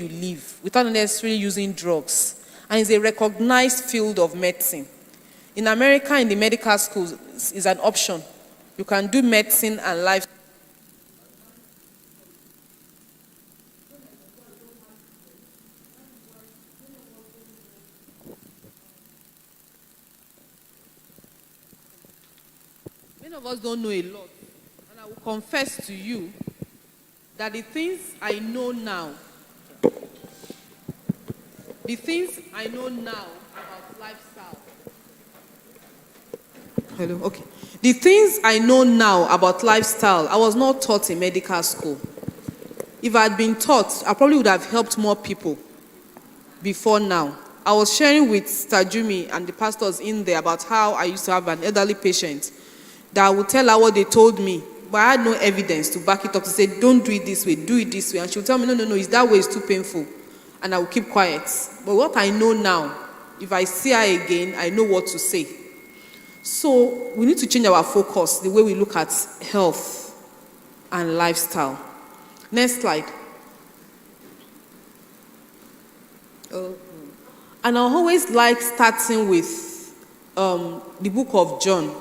you live without necessarily using drugs. And it's a recognized field of medicine. In America, in the medical schools, is an option. You can do medicine and life. Many of us don't know a lot. And I will confess to you that the things I know now about lifestyle. Hello, okay. The things I know now about lifestyle, I was not taught in medical school. If I had been taught, I probably would have helped more people before now. I was sharing with Tajumi and the pastors in there about how I used to have an elderly patient that I would tell her what they told me, but I had no evidence to back it up to say, don't do it this way, do it this way. And she would tell me, no, it's that way, it's too painful. And I would keep quiet. But what I know now, if I see her again, I know what to say. So we need to change our focus, the way we look at health and lifestyle. Next slide. And I always like starting with the book of John,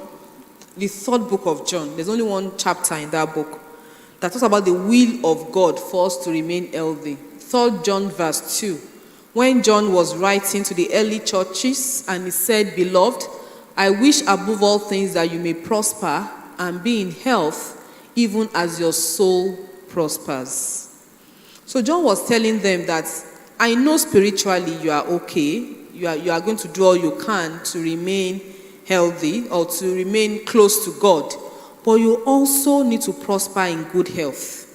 the third book of John. There's only one chapter in that book that talks about the will of God for us to remain healthy. 3 John verse 2. When John was writing to the early churches and he said, "Beloved, I wish above all things that you may prosper and be in health, even as your soul prospers." So John was telling them that I know spiritually you are okay. You are going to do all you can to remain healthy or to remain close to God. But you also need to prosper in good health.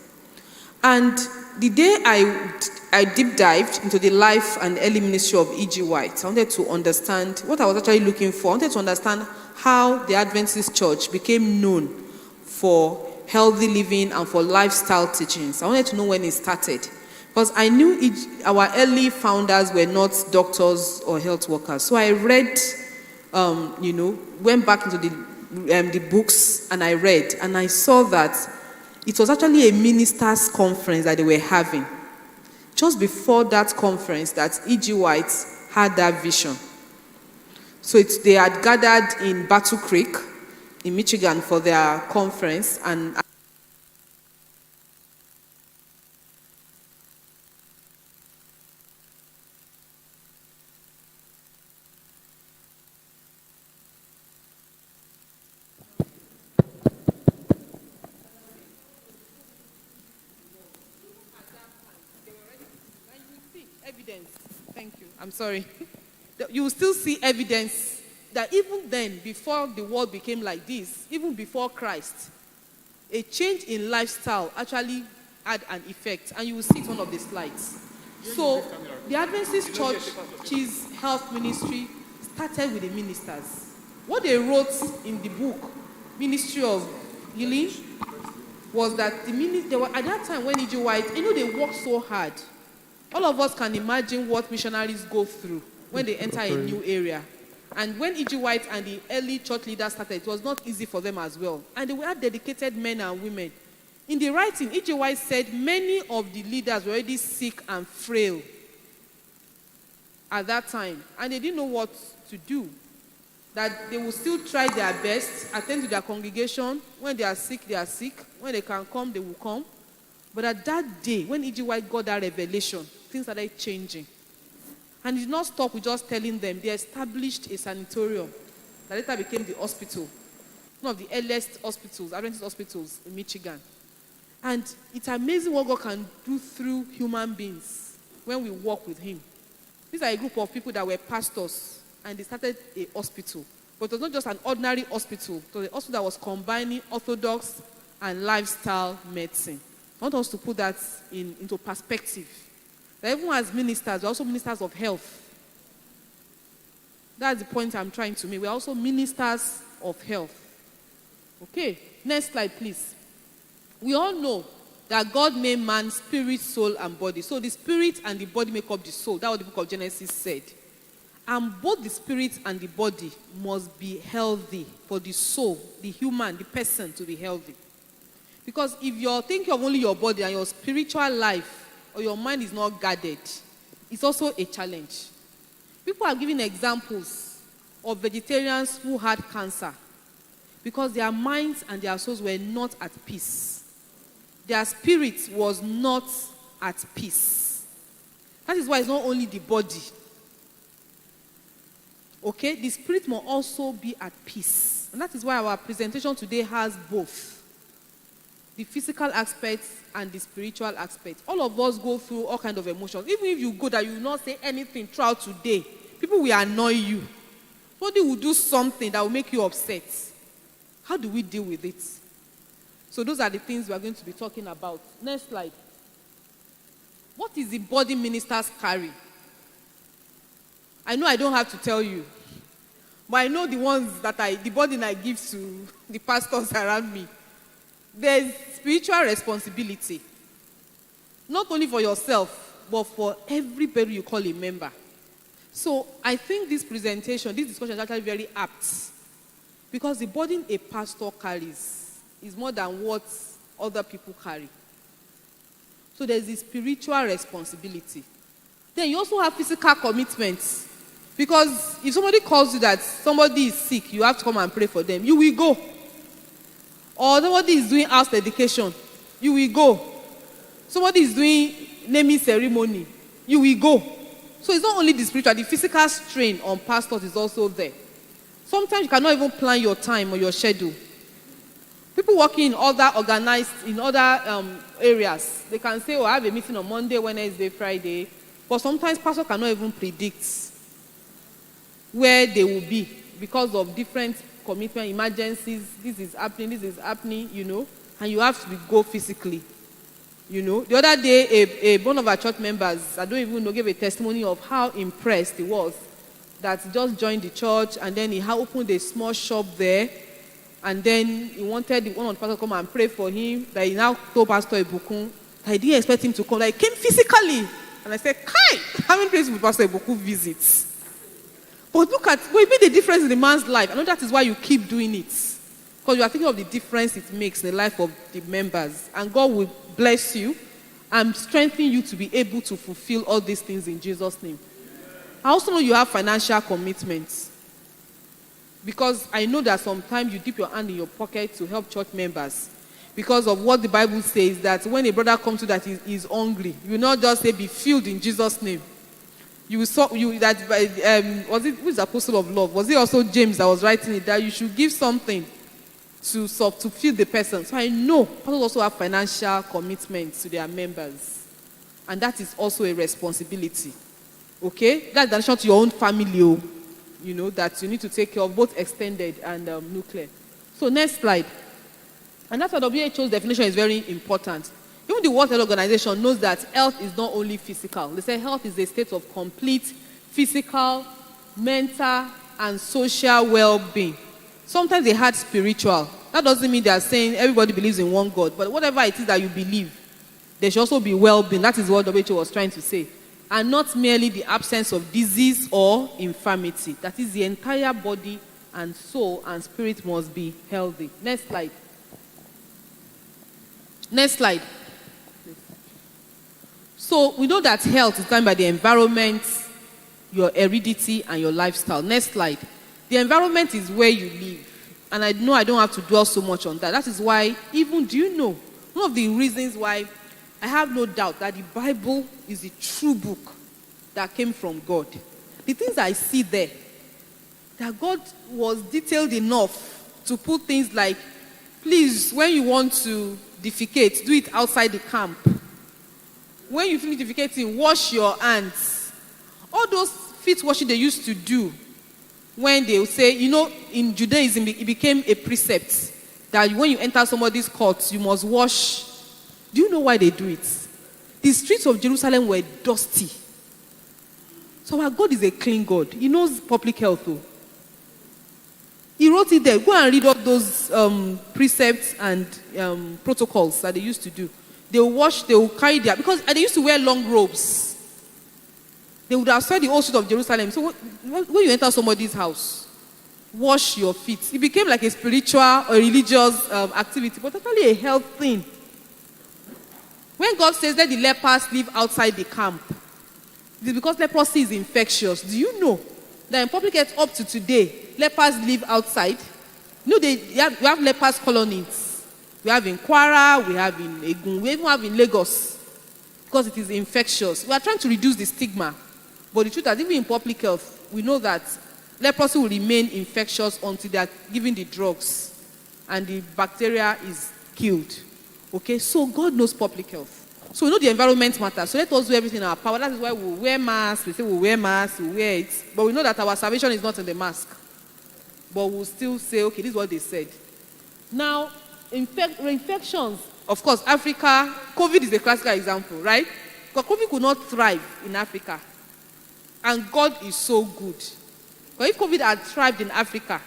And the day I deep dived into the life and early ministry of E.G. White, I wanted to understand what I was actually looking for. I wanted to understand how the Adventist church became known for healthy living and for lifestyle teachings. I wanted to know when it started. Because I knew our early founders were not doctors or health workers. So I read, went back into the books and I read. And I saw that it was actually a ministers' conference that they were having. Just before that conference that E.G. White had that vision. So they had gathered in Battle Creek in Michigan for their conference. And evidence. Thank you. I'm sorry. You will still see evidence that even then, before the world became like this, even before Christ, a change in lifestyle actually had an effect. And you will see it on one of the slides. So, the Adventist Church's health ministry started with the ministers. What they wrote in the book, Ministry of Healing, was that they were, at that time when E.G. White, they worked so hard. All of us can imagine what missionaries go through when they enter a new area. And when E.G. White and the early church leaders started, it was not easy for them as well. And they were dedicated men and women. In the writing, E.G. White said many of the leaders were already sick and frail at that time. And they didn't know what to do. That they will still try their best, attend to their congregation. When they are sick, they are sick. When they can come, they will come. But at that day, when E.G. White got that revelation, things started changing. And it did not stop with just telling them. They established a sanatorium that later became the hospital. One of the earliest hospitals, Adventist hospitals in Michigan. And it's amazing what God can do through human beings when we walk with Him. These are a group of people that were pastors, and they started a hospital. But it was not just an ordinary hospital. It was a hospital that was combining orthodox and lifestyle medicine. I want us to put that into perspective. That even as ministers, we're also ministers of health. That's the point I'm trying to make. We're also ministers of health. Okay, next slide, please. We all know that God made man spirit, soul, and body. So the spirit and the body make up the soul. That's what the book of Genesis said. And both the spirit and the body must be healthy for the soul, the human, the person to be healthy. Because if you're thinking of only your body and your spiritual life or your mind is not guarded, it's also a challenge. People are giving examples of vegetarians who had cancer because their minds and their souls were not at peace. Their spirit was not at peace. That is why it's not only the body. Okay? The spirit must also be at peace. And that is why our presentation today has both. The physical aspect and the spiritual aspect. All of us go through all kinds of emotions. Even if you go that you will not say anything throughout today, people will annoy you. Somebody will do something that will make you upset. How do we deal with it? So those are the things we are going to be talking about. Next slide. What is the body ministers carry? I know I don't have to tell you, but I know the ones that the burden I give to the pastors around me. There's spiritual responsibility. Not only for yourself, but for everybody you call a member. So I think this presentation, this discussion is actually very apt. Because the burden a pastor carries is more than what other people carry. So there's the spiritual responsibility. Then you also have physical commitments. Because if somebody calls you that somebody is sick, you have to come and pray for them. You will go. Or somebody is doing house dedication, you will go. Somebody is doing naming ceremony, you will go. So it's not only the spiritual, the physical strain on pastors is also there. Sometimes you cannot even plan your time or your schedule. People working in other organized, in other areas, they can say, oh, I have a meeting on Monday, Wednesday, Friday. But sometimes pastors cannot even predict where they will be because of different commitment, emergencies, this is happening, and you have to go physically, The other day, one of our church members, I don't even know, gave a testimony of how impressed he was that he just joined the church and then he had opened a small shop there, and then he wanted one of the pastors to come and pray for him, that he now told Pastor Ebukun that he didn't expect him to come, that he came physically. And I said, Kai, how many places will Pastor Ebukun visits? But look at, well, it made a difference in the man's life. I know that is why you keep doing it. Because you are thinking of the difference it makes in the life of the members. And God will bless you and strengthen you to be able to fulfill all these things in Jesus' name. I also know you have financial commitments. Because I know that sometimes you dip your hand in your pocket to help church members. Because of what the Bible says, that when a brother comes to that he is hungry, you will not just say, be filled in Jesus' name. Was it who is the apostle of love? Was it also James that was writing it, that you should give something to feed the person? So I know pastors also have financial commitments to their members, and that is also a responsibility. Okay, that's in addition to your own family, that you need to take care of, both extended and nuclear. So next slide, and that's why WHO's definition is very important. Even the World Health Organization knows that health is not only physical. They say health is a state of complete physical, mental, and social well-being. Sometimes they add spiritual. That doesn't mean they are saying everybody believes in one God. But whatever it is that you believe, there should also be well-being. That is what WHO was trying to say. And not merely the absence of disease or infirmity. That is, the entire body and soul and spirit must be healthy. Next slide. Next slide. So we know that health is done by the environment, your heredity, and your lifestyle. Next slide. The environment is where you live. And I know I don't have to dwell so much on that. That is why, even, do you know, one of the reasons why I have no doubt that the Bible is the true book that came from God. The things I see there, that God was detailed enough to put things like, please, when you want to defecate, do it outside the camp. When you finish defecating, wash your hands. All those feet washing they used to do, when they will say, in Judaism, it became a precept that when you enter somebody's court, you must wash. Do you know why they do it? The streets of Jerusalem were dusty. So our God is a clean God. He knows public health, though. He wrote it there. Go and read all those precepts and protocols that they used to do. They will wash, they will carry their, because they used to wear long robes. They would outside the old street of Jerusalem. So when you enter somebody's house, wash your feet. It became like a spiritual or religious activity, but actually a health thing. When God says let the lepers live outside the camp, it is because leprosy is infectious. Do you know that in public health up to today, lepers live outside? You know, we have lepers colonies. We have in Kwara, we have in Egun, we even have in Lagos. Because it is infectious. We are trying to reduce the stigma. But the truth is, even in public health, we know that leprosy will remain infectious until they are given the drugs and the bacteria is killed. Okay, so God knows public health. So we know the environment matters. So let us do everything in our power. That is why we wear masks. We say we wear masks, we wear it. But we know that our salvation is not in the mask. But we'll still say, okay, this is what they said. Now, infections, of course, Africa, COVID is a classical example, right? Because COVID could not thrive in Africa. And God is so good. Because if COVID had thrived in Africa,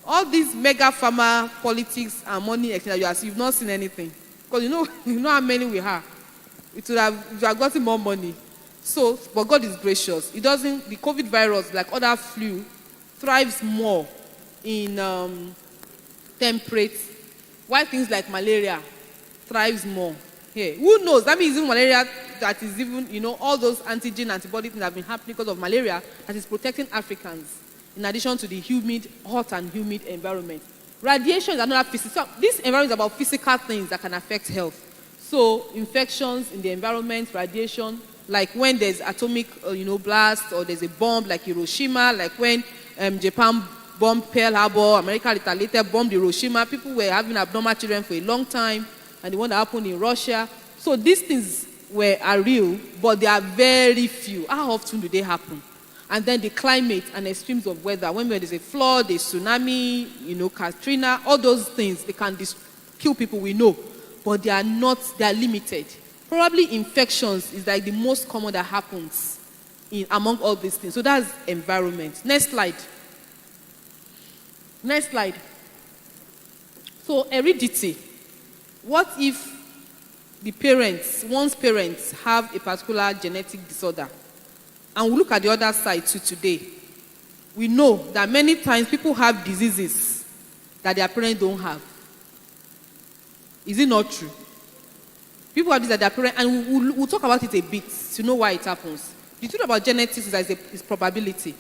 all these mega pharma politics and money, you've not seen anything. Because you know how many we have. We would have gotten more money. So, but God is gracious. The COVID virus, like other flu, thrives more in temperate, while things like malaria thrives more here. Who knows? That means even malaria, that is even, all those antigen, antibody things that have been happening because of malaria, that is protecting Africans, in addition to the hot and humid environment. Radiation is another physical. This environment is about physical things that can affect health. So infections in the environment, radiation, like when there's atomic, blast, or there's a bomb like Hiroshima, like when Japan bombed Pearl Harbor, America retaliated, bombed Hiroshima. People were having abnormal children for a long time, and the one that happened in Russia. So these things are real, but they are very few. How often do they happen? And then the climate and extremes of weather. When there's a flood, a tsunami, Katrina, all those things, they can kill people, we know. But they are limited. Probably infections is like the most common that happens among all these things. So that's environment. Next slide. So heredity. What if one's parents have a particular genetic disorder? And we look at the other side too today. We know that many times people have diseases that their parents don't have. Is it not true? People have this that their parents, and we'll talk about it a bit to know why it happens. The truth about genetics is that it's probability.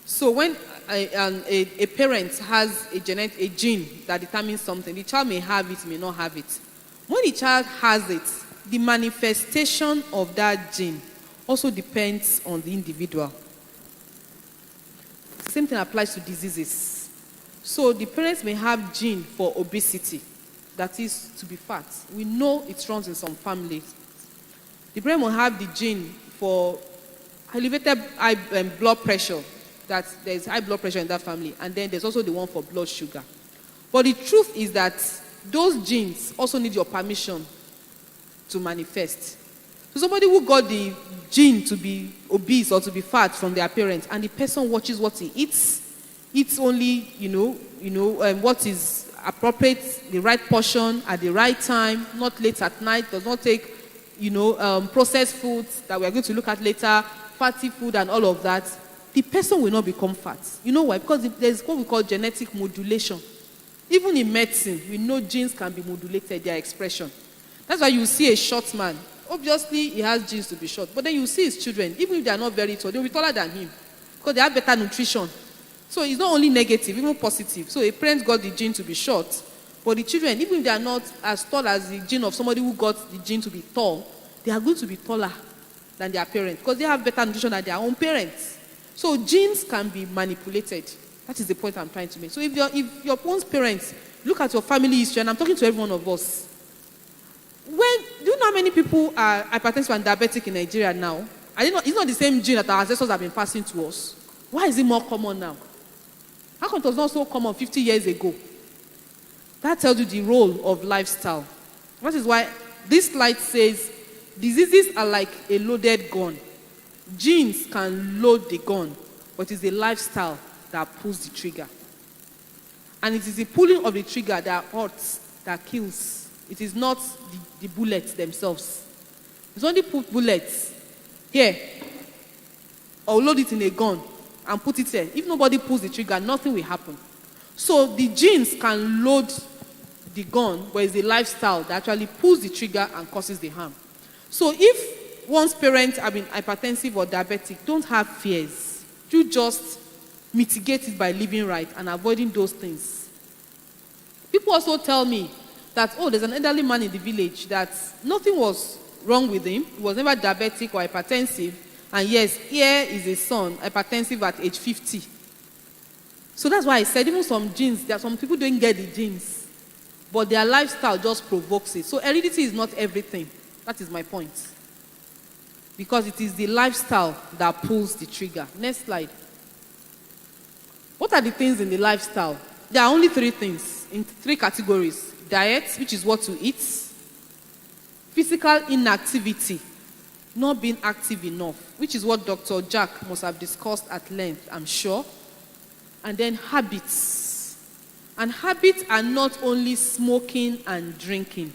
So when a parent has a gene that determines something, the child may have it, may not have it. When the child has it, the manifestation of that gene also depends on the individual. Same thing applies to diseases. So the parents may have gene for obesity, that is to be fat. We know it runs in some families. The parent will have the gene for elevated high blood pressure, that there's high blood pressure in that family, and then there's also the one for blood sugar. But the truth is that those genes also need your permission to manifest. So somebody who got the gene to be obese or to be fat from their parents, and the person watches what he eats only, what is appropriate, the right portion at the right time, not late at night, does not take, processed foods that we are going to look at later, fatty food and all of that, the person will not become fat. You know why? Because there's what we call genetic modulation. Even in medicine, we know genes can be modulated, their expression. That's why you see a short man. Obviously, he has genes to be short. But then you see his children, even if they are not very tall, they'll be taller than him. Because they have better nutrition. So it's not only negative, even positive. So a parent got the gene to be short. But the children, even if they are not as tall as the gene of somebody who got the gene to be tall, they are going to be taller than their parents. Because they have better nutrition than their own parents. So genes can be manipulated. That is the point I'm trying to make. So if your own parents, look at your family history, and I'm talking to every one of us. Do you know how many people are hypertensive and diabetic in Nigeria now? It's not the same gene that our ancestors have been passing to us. Why is it more common now? How come it was not so common 50 years ago? That tells you the role of lifestyle. That is why this slide says diseases are like a loaded gun. Genes can load the gun, but it's the lifestyle that pulls the trigger. And it is the pulling of the trigger that hurts, that kills. It is not the bullets themselves. It's only put bullets here or load it in a gun and put it here. If nobody pulls the trigger, nothing will happen. So the genes can load the gun, but it's the lifestyle that actually pulls the trigger and causes the harm. So if one's parents have been hypertensive or diabetic, don't have fears. You just mitigate it by living right and avoiding those things. People also tell me that, there's an elderly man in the village that nothing was wrong with him. He was never diabetic or hypertensive. And yes, here is a son, hypertensive at age 50. So that's why I said even some genes, there are some people don't get the genes, but their lifestyle just provokes it. So heredity is not everything. That is my point. Because it is the lifestyle that pulls the trigger. Next slide. What are the things in the lifestyle? There are only 3 things in 3 categories. Diet, which is what to eat. Physical inactivity, not being active enough, which is what Dr. Jack must have discussed at length, I'm sure. And then habits. And habits are not only smoking and drinking.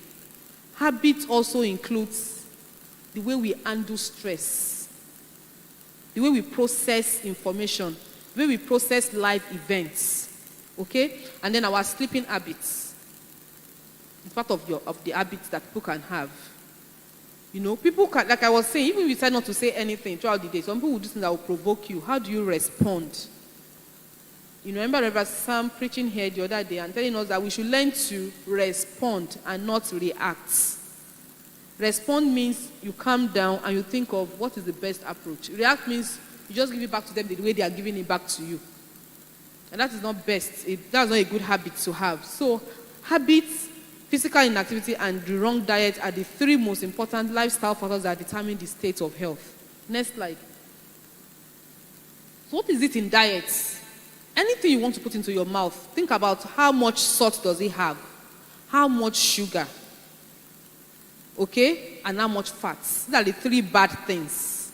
Habits also includes the way we handle stress, the way we process information, the way we process live events, okay? And then our sleeping habits. It's part of the habits that people can have. People can, like I was saying, even if you decide not to say anything throughout the day, some people will do things that will provoke you. How do you respond? Remember Reverend Sam preaching here the other day and telling us that we should learn to respond and not react. Respond means you calm down and you think of what is the best approach. React means you just give it back to them the way they are giving it back to you. And that is not best. That's not a good habit to have. So habits, physical inactivity, and the wrong diet are the 3 most important lifestyle factors that determine the state of health. Next slide. So what is it in diets? Anything you want to put into your mouth, think about how much salt does it have, how much sugar, okay, and how much fats. These are the 3 bad things.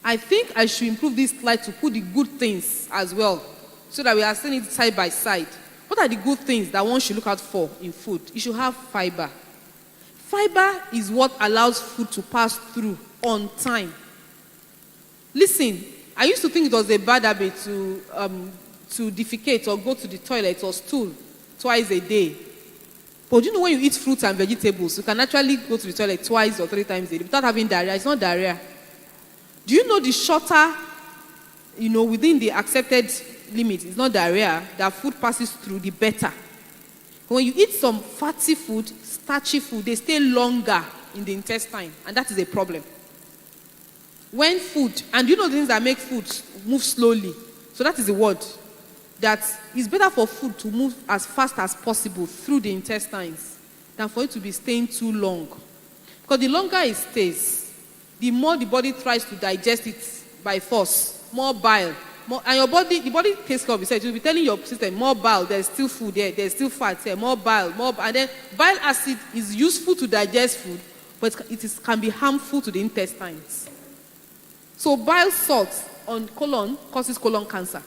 I think I should improve this slide to put the good things as well, so that we are seeing it side by side. What are the good things that one should look out for in food? You should have fiber. Fiber is what allows food to pass through on time. Listen, I used to think it was a bad habit to defecate or go to the toilet or stool twice a day. But when you eat fruits and vegetables, you can actually go to the toilet twice or 3 times a day without having diarrhea. It's not diarrhea. Do you know the shorter, within the accepted limit, it's not diarrhea, that food passes through, the better. When you eat some fatty food, starchy food, they stay longer in the intestine, and that is a problem. When food, and the things that make food move slowly, so that is the word, that it's better for food to move as fast as possible through the intestines than for it to be staying too long. Because the longer it stays, the more the body tries to digest it by force, more bile. And the body takes care of itself. It will be telling your system, more bile, there's still food there, there's still fat here, more bile, and then bile acid is useful to digest food, but can be harmful to the intestines. So bile salt on colon causes colon cancer.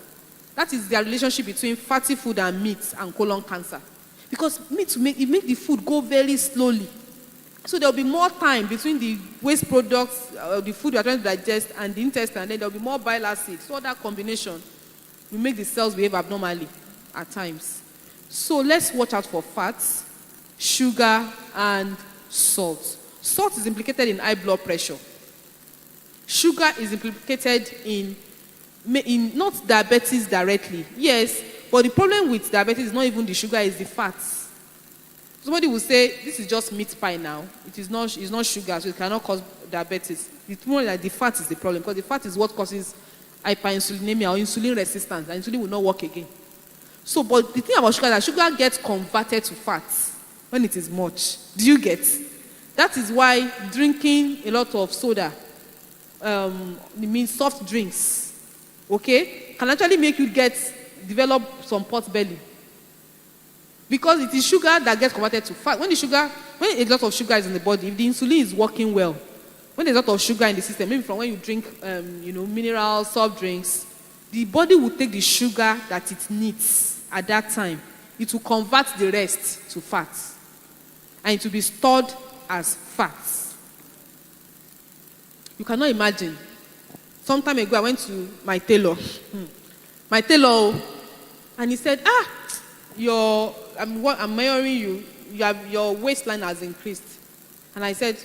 That is the relationship between fatty food and meat and colon cancer. Because meat makes the food go very slowly. So there will be more time between the waste products, the food you are trying to digest, and the intestine, and then there will be more bile acid. So that combination will make the cells behave abnormally at times. So let's watch out for fats, sugar, and salt. Salt is implicated in high blood pressure. Sugar is implicated in not diabetes directly. Yes, but the problem with diabetes is not even the sugar, it's the fats. Somebody will say, this is just meat pie now. It's not sugar, so it cannot cause diabetes. It's more like the fat is the problem, because the fat is what causes hyperinsulinemia or insulin resistance, and insulin will not work again. So, but the thing about sugar is that sugar gets converted to fats when it is much. Do you get? That is why drinking a lot of soda, it means soft drinks, okay, can actually make you develop some pot belly. Because it is sugar that gets converted to fat. When a lot of sugar is in the body, if the insulin is working well, when there's a lot of sugar in the system, maybe from when you drink, minerals, soft drinks, the body will take the sugar that it needs at that time. It will convert the rest to fat. And it will be stored as fats. You cannot imagine. Some time ago, I went to my tailor. And he said, I'm measuring you. your waistline has increased. And I said,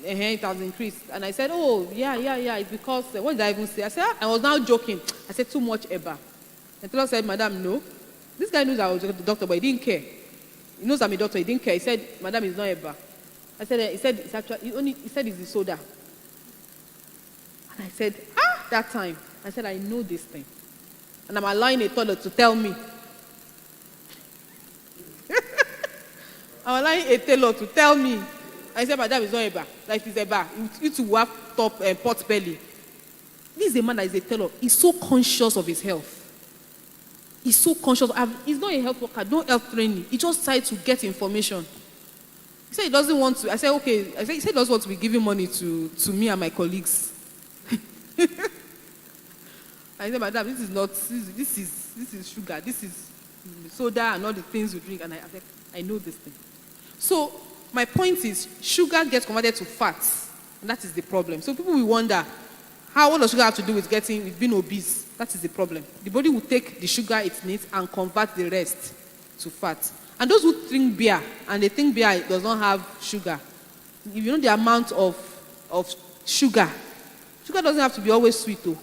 it has increased. And I said, oh, yeah, it's because, what did I even say? I said, I was now joking. I said, too much Eba. And Taylor said, Madam, no. This guy knows I was the doctor, but he didn't care. He knows I'm a doctor, he didn't care. He said, Madam, it's not Eba. I said, he said, it's actually, he said it's the soda. And I said, that time. I said, I know this thing. And I'm allowing a toddler to tell me. I'm allowing a tailor to tell me. I said, Madam, it's not Eba. Like it's Eba. You two have pot belly. This is a man that is a tailor. He's so conscious of his health. He's so conscious. He's not a health worker, no health training. He just tried to get information. He said he doesn't want to. I said, okay. He said he doesn't want to be giving money to me and my colleagues. I said, Madam, this is not, this is sugar. This is soda and all the things you drink. And I said, I know this thing. So my point is, sugar gets converted to fats. And that is the problem. So people will wonder, what does sugar have to do with being obese? That is the problem. The body will take the sugar it needs and convert the rest to fat. And those who drink beer, and they think beer does not have sugar, if you know the amount of sugar doesn't have to be always sweet though.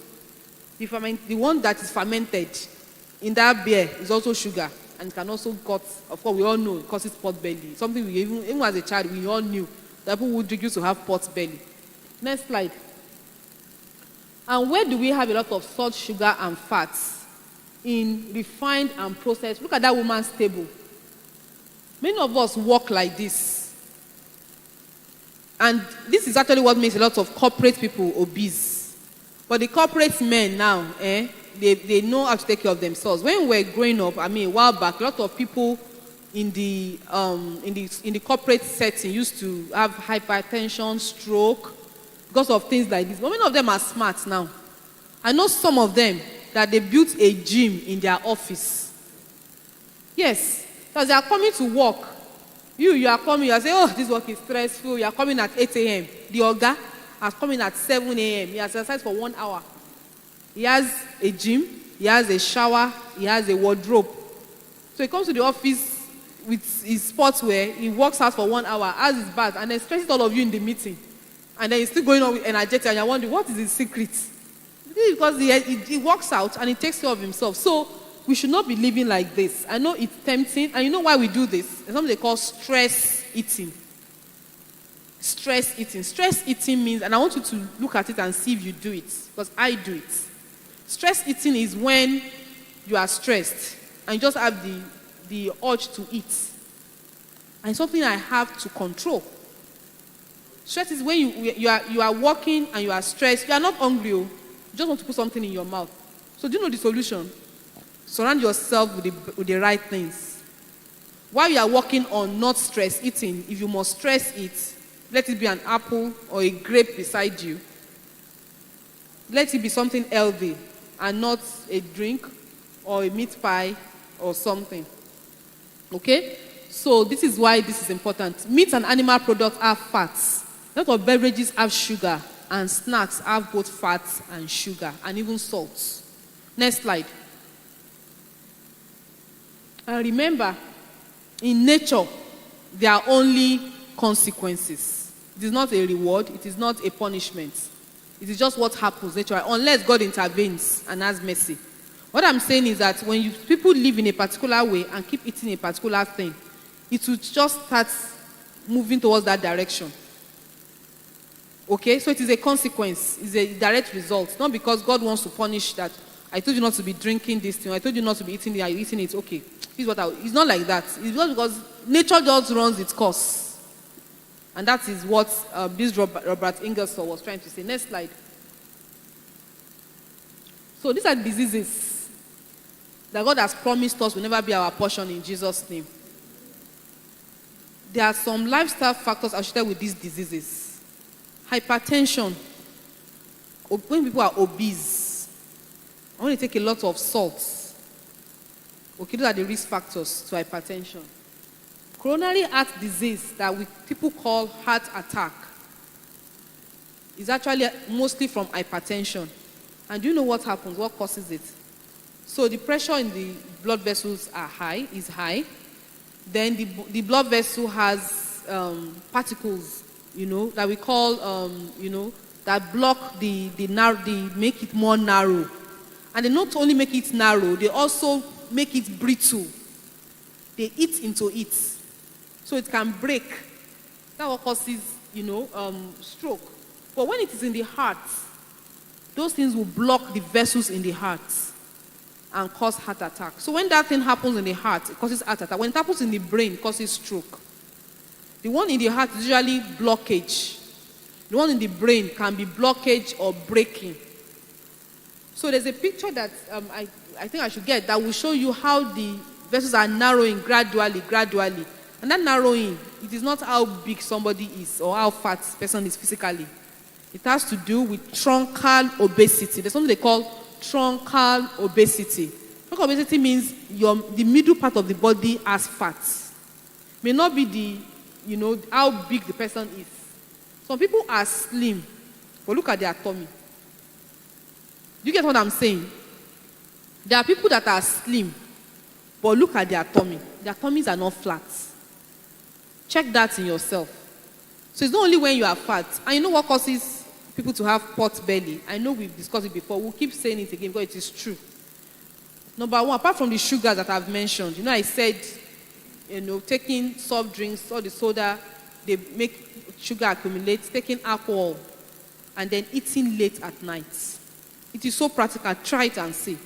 The one that is fermented in that beer is also sugar, and it can also cause, of course we all know, it causes pot belly. Something we even as a child, we all knew that people who drink used to have pot belly. Next slide. And where do we have a lot of salt, sugar, and fats? In refined and processed. Look at that woman's table. Many of us walk like this. And this is actually what makes a lot of corporate people obese. But the corporate men now, they know how to take care of themselves. When we were growing up, a while back, a lot of people in the corporate setting used to have hypertension, stroke, because of things like this. But many of them are smart now. I know some of them that they built a gym in their office. Yes, because they are coming to work. You are coming, you are saying, oh, this work is stressful. You are coming at 8 a.m. The Oga has come in at 7 a.m. He has exercised for 1 hour. He has a gym, he has a shower, he has a wardrobe. So he comes to the office with his sportswear, he works out for 1 hour, has his bath, and then stresses all of you in the meeting. And then he's still going on with energetic, and you're wondering, what is his secret? Because he works out and he takes care of himself. So we should not be living like this. I know it's tempting, and you know why we do this? It's something they call stress eating. Stress eating. Stress eating means, and I want you to look at it and see if you do it, because I do it. Stress eating is when you are stressed and you just have the urge to eat. And it's something I have to control. Stress is when you are working and you are stressed. You are not hungry. You just want to put something in your mouth. So do you know the solution? Surround yourself with the right things. While you are working on not stress eating, if you must stress eat, let it be an apple or a grape beside you. Let it be something healthy and not a drink or a meat pie or something. Okay? So this is why this is important. Meat and animal products have fats. A lot of beverages have sugar, and snacks have both fats and sugar, and even salts. Next slide. And remember, in nature, there are only consequences. It is not a reward. It is not a punishment. It is just what happens naturally, unless God intervenes and has mercy. What I'm saying is that when people live in a particular way and keep eating a particular thing, it will just start moving towards that direction. Okay? So it is a consequence. It's a direct result. Not because God wants to punish that. I told you not to be drinking this thing. I told you not to be eating it. Are you eating it? Okay. It's not like that. It's just because nature just runs its course. And that is what this Robert Ingersoll was trying to say. Next slide. So these are diseases that God has promised us will never be our portion in Jesus' name. There are some lifestyle factors associated with these diseases. Hypertension. When people are obese, I want to take a lot of salt. Okay, those are the risk factors to hypertension. Coronary heart disease that people call heart attack is actually mostly from hypertension. And do you know what happens? What causes it? So the pressure in the blood vessels is high. Then the blood vessel has particles, that we call, that block the make it more narrow. And they not only make it narrow, they also make it brittle. They eat into it. So it can break. That's what causes, stroke. But when it is in the heart, those things will block the vessels in the heart and cause heart attack. So when that thing happens in the heart, it causes heart attack. When it happens in the brain, it causes stroke. The one in the heart is usually blockage. The one in the brain can be blockage or breaking. So there's a picture that I think I should get that will show you how the vessels are narrowing gradually. And that narrowing, it is not how big somebody is or how fat the person is physically. It has to do with truncal obesity. There's something they call truncal obesity. Truncal obesity means the middle part of the body has fat. May not be how big the person is. Some people are slim, but look at their tummy. Do you get what I'm saying? There are people that are slim, but look at their tummy. Their tummies are not flat. Check that in yourself. So it's not only when you are fat. And you know what causes people to have pot belly? I know we've discussed it before. We'll keep saying it again because it is true. Number one, apart from the sugars that I've mentioned, I said, taking soft drinks or the soda, they make sugar accumulate, taking alcohol, and then eating late at night. It is so practical. Try it and see.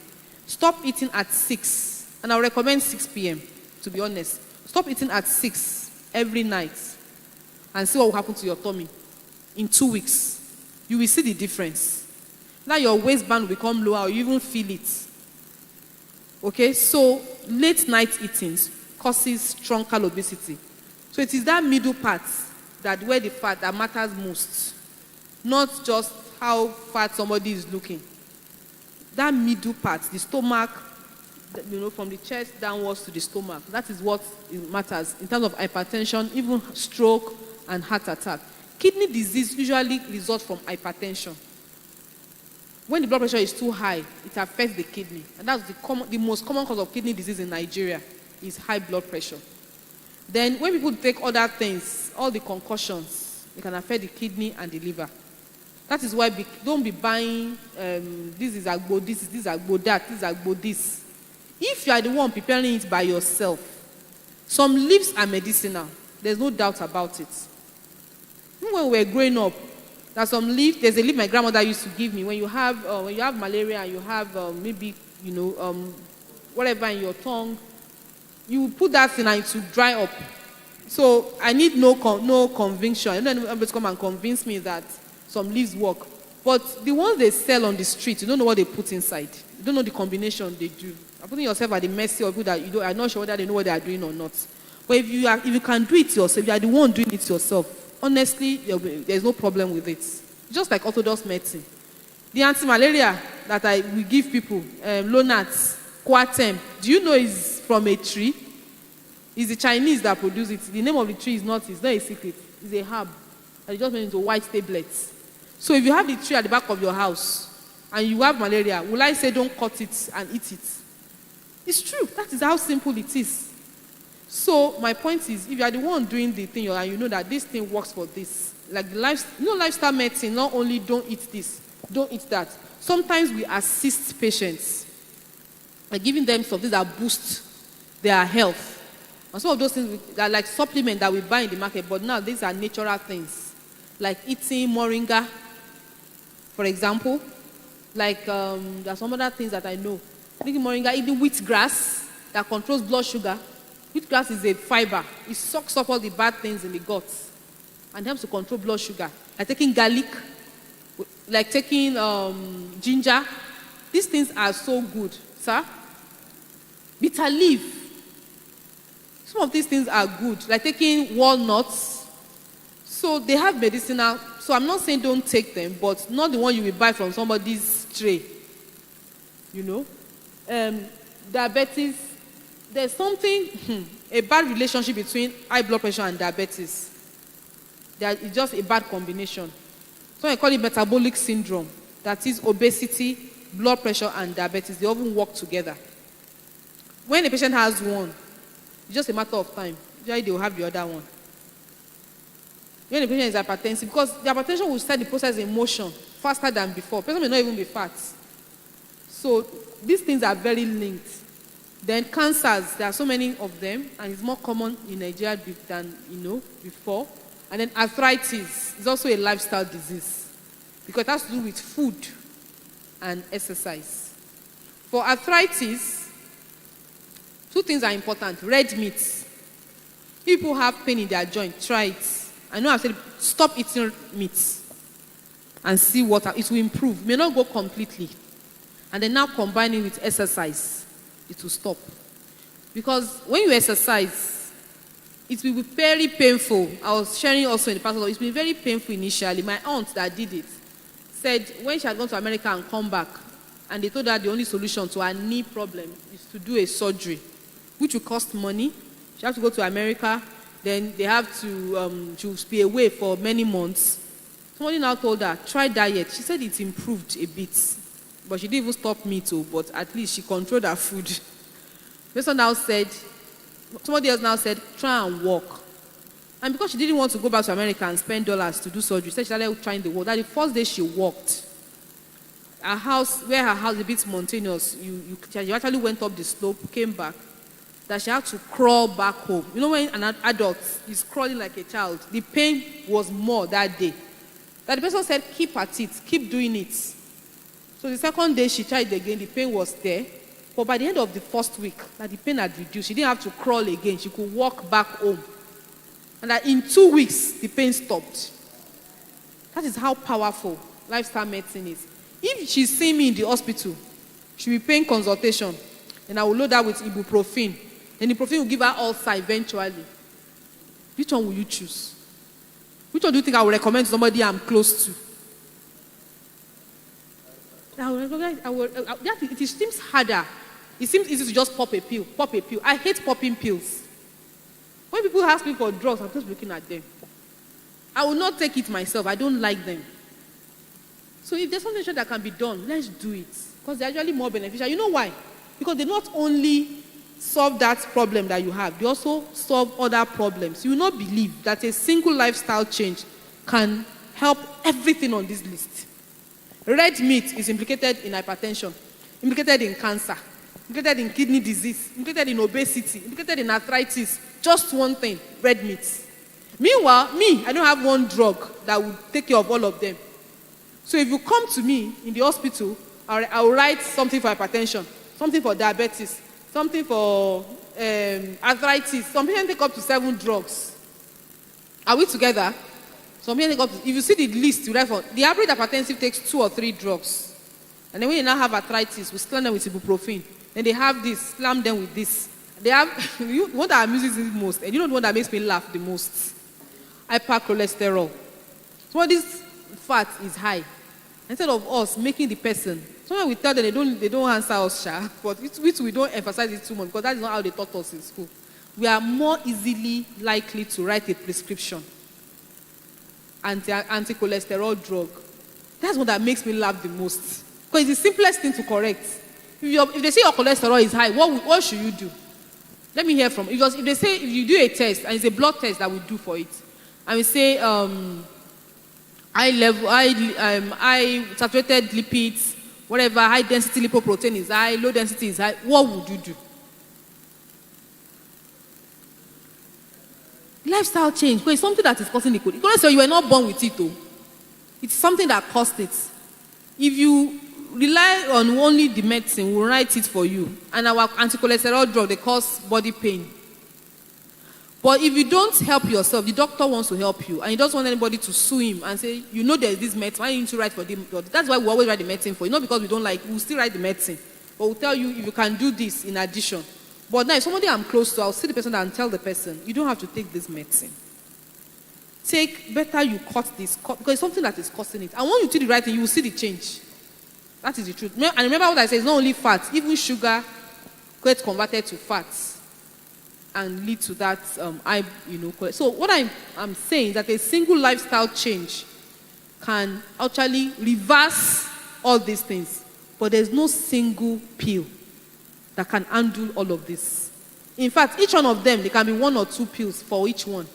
Stop eating at 6. And I'll recommend 6 p.m., to be honest. Stop eating at 6 every night and see what will happen to your tummy. In 2 weeks, you will see the difference. Now your waistband will become lower or you even feel it. Okay, so late night eating causes truncal obesity. So it is that middle part where the fat that matters most. Not just how fat somebody is looking. That middle part, the stomach, from the chest downwards to the stomach, that is what matters in terms of hypertension, even stroke and heart attack. Kidney disease usually results from hypertension. When the blood pressure is too high, it affects the kidney. And that's the most common cause of kidney disease in Nigeria is high blood pressure. Then when people take other things, all the concussions, it can affect the kidney and the liver. That is why don't be buying this is agbo, this is agbo, that is agbo, this. If you are the one preparing it by yourself, some leaves are medicinal. There's no doubt about it. Even when we were growing up, there's a leaf my grandmother used to give me. When you have malaria and you have whatever in your tongue, you put that thing and it will dry up. So I need no conviction. I don't know anybody to come and convince me that some leaves work. But the ones they sell on the street, you don't know what they put inside. You don't know the combination they do. You're putting yourself at the mercy of people that you are not sure whether they know what they are doing or not. But if you can do it yourself, if you are the one doing it yourself, honestly, there's no problem with it. Just like orthodox medicine. The anti-malaria that I will give people, Lonats, Coartem, do you know is from a tree? It's the Chinese that produce it. The name of the tree is not a secret. It's a herb. And it just made into white tablets. So if you have the tree at the back of your house and you have malaria, will I say don't cut it and eat it? It's true. That is how simple it is. So my point is, if you are the one doing the thing and you know that this thing works for this, like the lifestyle medicine, not only don't eat this, don't eat that. Sometimes we assist patients by giving them something that boosts their health. And some of those things are like supplements that we buy in the market, but now these are natural things. Like eating moringa, for example. Like there are some other things that I know. Eating moringa, eating wheatgrass that controls blood sugar. Wheatgrass is a fiber. It sucks up all the bad things in the gut and helps to control blood sugar. Like taking garlic, like taking ginger. These things are so good, sir. Bitter leaf. Some of these things are good, like taking walnuts. So they have medicinal. So I'm not saying don't take them, but not the one you will buy from somebody's tray. Diabetes. There's something, a bad relationship between high blood pressure and diabetes. It's just a bad combination. So I call it metabolic syndrome. That is obesity, blood pressure, and diabetes. They often work together. When a patient has one, It's just a matter of time. Usually they will have the other one. When the patient is hypertensive, because the hypertension will set the process in motion faster than before. The person may not even be fat. So these things are very linked. Then cancers, there are so many of them, and it's more common in Nigeria than before. And then arthritis is also a lifestyle disease because it has to do with food and exercise. For arthritis, two things are important. Red meat. If people have pain in their joint, try it. I know I've said stop eating meat and see what it will improve. It may not go completely. And then now combine it with exercise, it will stop. Because when you exercise, it will be very painful. I was sharing also in the past, it's been very painful initially. My aunt that did it said when she had gone to America and come back, and they told her the only solution to her knee problem is to do a surgery, which will cost money. She has to go to America. Then they have to be away for many months. Somebody now told her, try diet. She said it improved a bit. But she didn't even stop meat too, but at least she controlled her food. Somebody else now said, try and walk. And because she didn't want to go back to America and spend dollars to do surgery, she started trying the walk. That the first day she walked, her house is a bit mountainous, she actually went up the slope, came back, that she had to crawl back home. You know when an adult is crawling like a child, the pain was more that day. That the person said, keep at it, keep doing it. So the second day she tried again, the pain was there. But by the end of the first week, that the pain had reduced. She didn't have to crawl again. She could walk back home. And that in 2 weeks, the pain stopped. That is how powerful lifestyle medicine is. If she's seeing me in the hospital, she'll be paying consultation. And I will load her with ibuprofen. And ibuprofen will give her ulcer eventually. Which one will you choose? Which one do you think I will recommend to somebody I'm close to? It seems harder. It seems easy to just pop a pill. I hate popping pills. When people ask me for drugs, I'm just looking at them. I will not take it myself. I don't like them. So if there's something that can be done, let's do it. Because they're actually more beneficial. You know why? Because they not only solve that problem that you have, they also solve other problems. You will not believe that a single lifestyle change can help everything on this list. Red meat is implicated in hypertension, implicated in cancer, implicated in kidney disease, implicated in obesity, implicated in arthritis. Just one thing, red meat. Meanwhile, I don't have one drug that will take care of all of them. So if you come to me in the hospital, I will write something for hypertension, something for diabetes, something for arthritis. Some patients take up to 7 drugs. Are we together? Some patients take up to, if you see the list, you write for, the average hypertensive takes 2 or 3 drugs. And then when you now have arthritis, we slam them with ibuprofen. Then they have this, slam them with this. They have, what that amuses me most, and you know the one that makes me laugh the most? Hypercholesterol. So what this fat is high. Instead of us making the person, sometimes we tell them they don't answer us, but we don't emphasize it too much because that is not how they taught us in school. We are more easily likely to write a prescription, anti-cholesterol drug. That's what that makes me laugh the most. Because it's the simplest thing to correct. If they say your cholesterol is high, what should you do? Let me hear from you. Because if they say, if you do a test, and it's a blood test that we do for it, and we say high saturated lipids, whatever, high density lipoprotein is high, low density is high, what would you do? Lifestyle change, because it's something that is causing the code. Cholesterol, you were not born with it, though. It's something that caused it. If you rely on only the medicine, we'll write it for you. And our anti-cholesterol drug, they cause body pain. But if you don't help yourself, the doctor wants to help you, and he doesn't want anybody to sue him and say, you know there's this medicine, why you need to write for them? That's why we always write the medicine for you. Not because we don't like, we'll still write the medicine. But we'll tell you if you can do this in addition. But now if somebody I'm close to, I'll see the person and tell the person, you don't have to take this medicine. Better you cut this, because it's something that is causing it. And when you do the right thing, you will see the change. That is the truth. And remember what I said, it's not only fat, even sugar gets converted to fats and lead to that So what I'm saying is that a single lifestyle change can actually reverse all these things. But there's no single pill that can undo all of this. In fact, each one of them, there can be 1 or 2 pills for each one.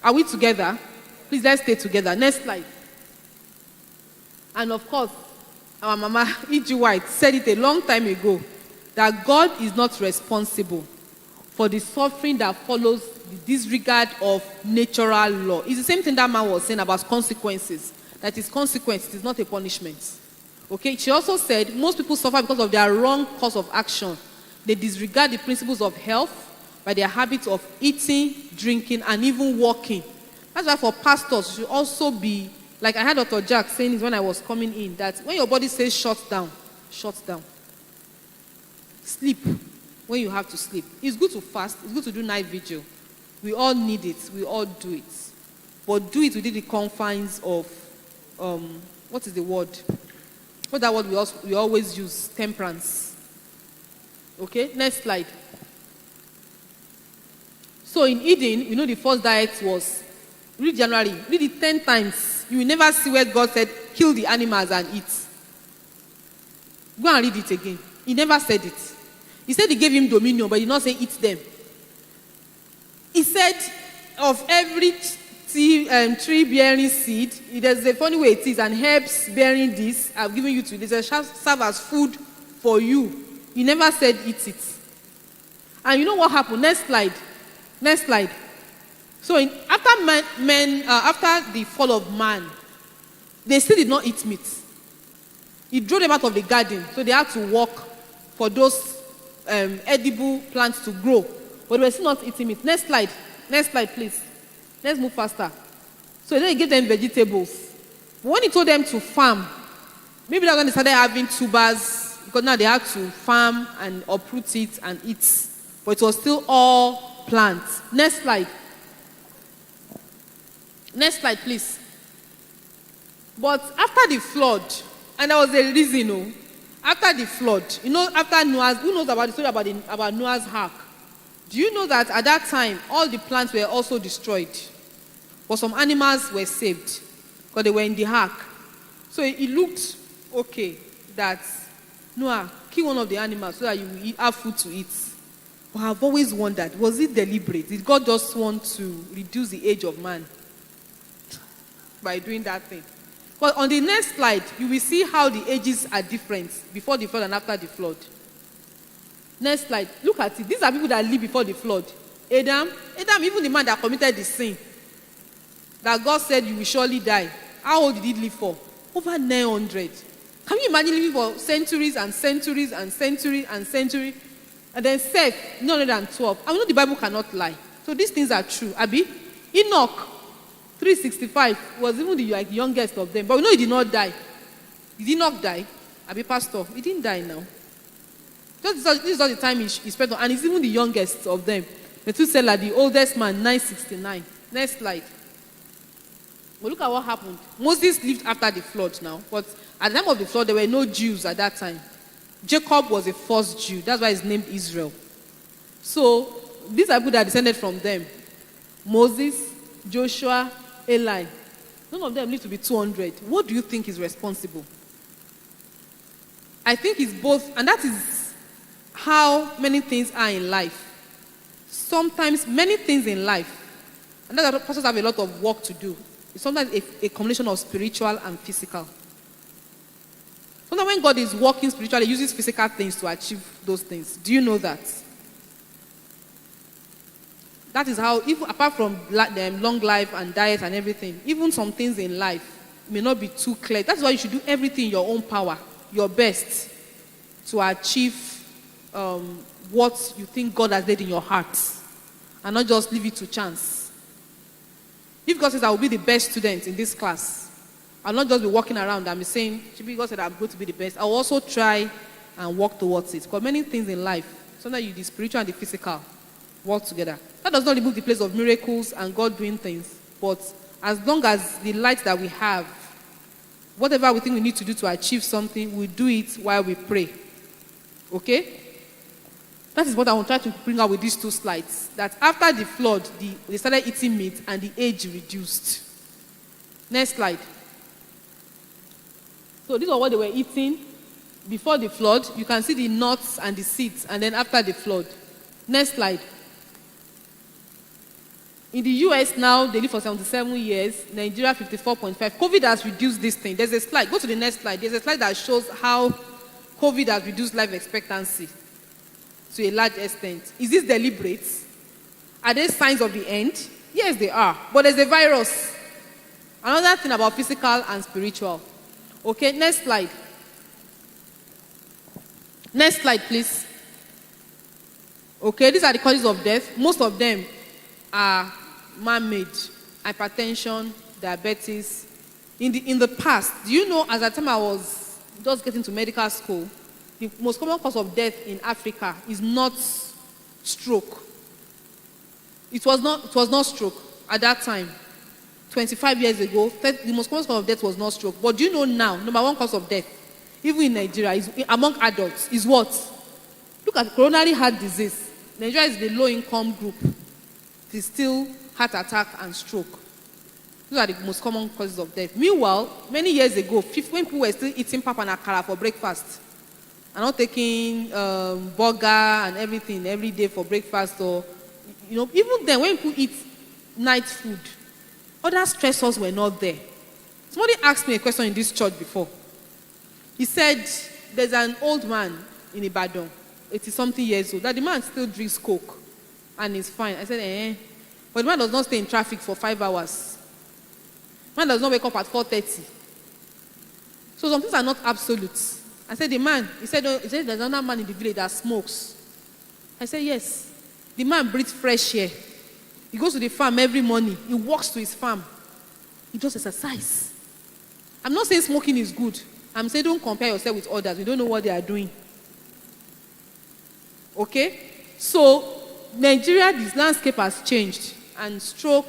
Are we together? Please, let's stay together. Next slide. And of course, our mama, E.G. White, said it a long time ago, that God is not responsible for the suffering that follows the disregard of natural law. It's the same thing that man was saying about consequences. That is consequence, it is not a punishment. Okay, she also said most people suffer because of their wrong course of action. They disregard the principles of health by their habits of eating, drinking, and even walking. That's why for pastors, you should also be, like I heard Dr. Jack saying this when I was coming in, that when your body says shut down, shut down. Sleep when you have to sleep. It's good to fast. It's good to do night vigil. We all need it. We all do it. But do it within the confines of, what is the word? What's that word we always use? Temperance. Okay, next slide. So in Eden, the first diet was, read January, read it 10 times. You will never see where God said, kill the animals and eat. Go and read it again. He never said it. He said he gave him dominion, but he did not say eat them. He said, of every tree bearing seed, there's a funny way it is, and herbs bearing this, I've given you to this, it shall serve as food for you. He never said eat it. And you know what happened? Next slide. Next slide. So after the fall of man, they still did not eat meat. He drove them out of the garden, so they had to walk for those edible plants to grow. But they were still not eating meat. Next slide. Next slide, please. Let's move faster. So then he gave them vegetables. But when he told them to farm, maybe that's when they started having tubers, because now they had to farm and uproot it and eat. But it was still all plants. Next slide. Next slide, please. But after the flood, and there was a reason, after the flood, after Noah's, who knows about the story about Noah's Ark? Do you know that at that time, all the plants were also destroyed? But some animals were saved, because they were in the ark. So it looked okay that Noah, kill one of the animals so that you will have food to eat. But I've always wondered, was it deliberate? Did God just want to reduce the age of man by doing that thing? But on the next slide, you will see how the ages are different before the flood and after the flood. Next slide. Look at it. These are people that lived before the flood. Adam, even the man that committed the sin, that God said you will surely die. How old did he live for? Over 900. Can you imagine living for centuries and centuries and centuries and centuries? And then Seth, 912. I know the Bible cannot lie. So these things are true. Abi, Enoch, 365, was even the youngest of them. But we know he did not die. Did Enoch die? Abi, pastor, he didn't die now. This is all the time he spent on. And he's even the youngest of them. Methuselah, the oldest man, 969. Next slide. Well, look at what happened. Moses lived after the flood now. But at the time of the flood, there were no Jews at that time. Jacob was the first Jew. That's why he's named Israel. So, these are people that descended from them. Moses, Joshua, Eli. None of them lived to be 200. What do you think is responsible? I think it's both, and that is how many things are in life. Sometimes many things in life, and that's why pastors have a lot of work to do. It's sometimes a combination of spiritual and physical. Sometimes when God is working spiritually, he uses physical things to achieve those things. Do you know that? That is how, even apart from long life and diet and everything, even some things in life may not be too clear. That's why you should do everything in your own power, your best, to achieve what you think God has laid in your heart, and not just leave it to chance. If God says I will be the best student in this class, I'll not just be walking around and be saying, God said I'm going to be the best. I'll also try and work towards it. Because many things in life, sometimes the spiritual and the physical work together. That does not remove the place of miracles and God doing things. But as long as the light that we have, whatever we think we need to do to achieve something, we do it while we pray. Okay? That is what I want to try to bring out with these two slides. That after the flood, they started eating meat and the age reduced. Next slide. So these are what they were eating. before the flood, you can see the nuts and the seeds, and then after the flood. Next slide. In the US now, they live for 77 years. Nigeria, 54.5. COVID has reduced this thing. There's a slide. Go to the next slide. There's a slide that shows how COVID has reduced life expectancy to a large extent. Is this deliberate? Are there signs of the end? Yes, they are. But there's a virus. Another thing about physical and spiritual. Okay, next slide. Next slide, please. Okay, these are the causes of death. Most of them are man-made. Hypertension, diabetes. In the past, do you know, as at the time I was just getting to medical school, the most common cause of death in Africa is not stroke. It was not stroke at that time. 25 years ago, the most common cause of death was not stroke. But do you know now, number one cause of death, even in Nigeria, among adults, is what? Look at coronary heart disease. Nigeria is the low-income group. It is still heart attack and stroke. Those are the most common causes of death. Meanwhile, many years ago, when people were still eating pap and akara for breakfast, and not taking burger and everything every day for breakfast, or even then, when people eat night food, other stressors were not there. Somebody asked me a question in this church before. He said, there's an old man in Ibadan, 80-something years old, that the man still drinks Coke and is fine. I said, but the man does not stay in traffic for 5 hours. The man does not wake up at 4:30. So some things are not absolute. I said, he said, there's another man in the village that smokes. I said, yes. The man breathes fresh air. He goes to the farm every morning. He walks to his farm. He does exercise. I'm not saying smoking is good. I'm saying don't compare yourself with others. You don't know what they are doing. Okay? So, Nigeria, this landscape has changed. And stroke,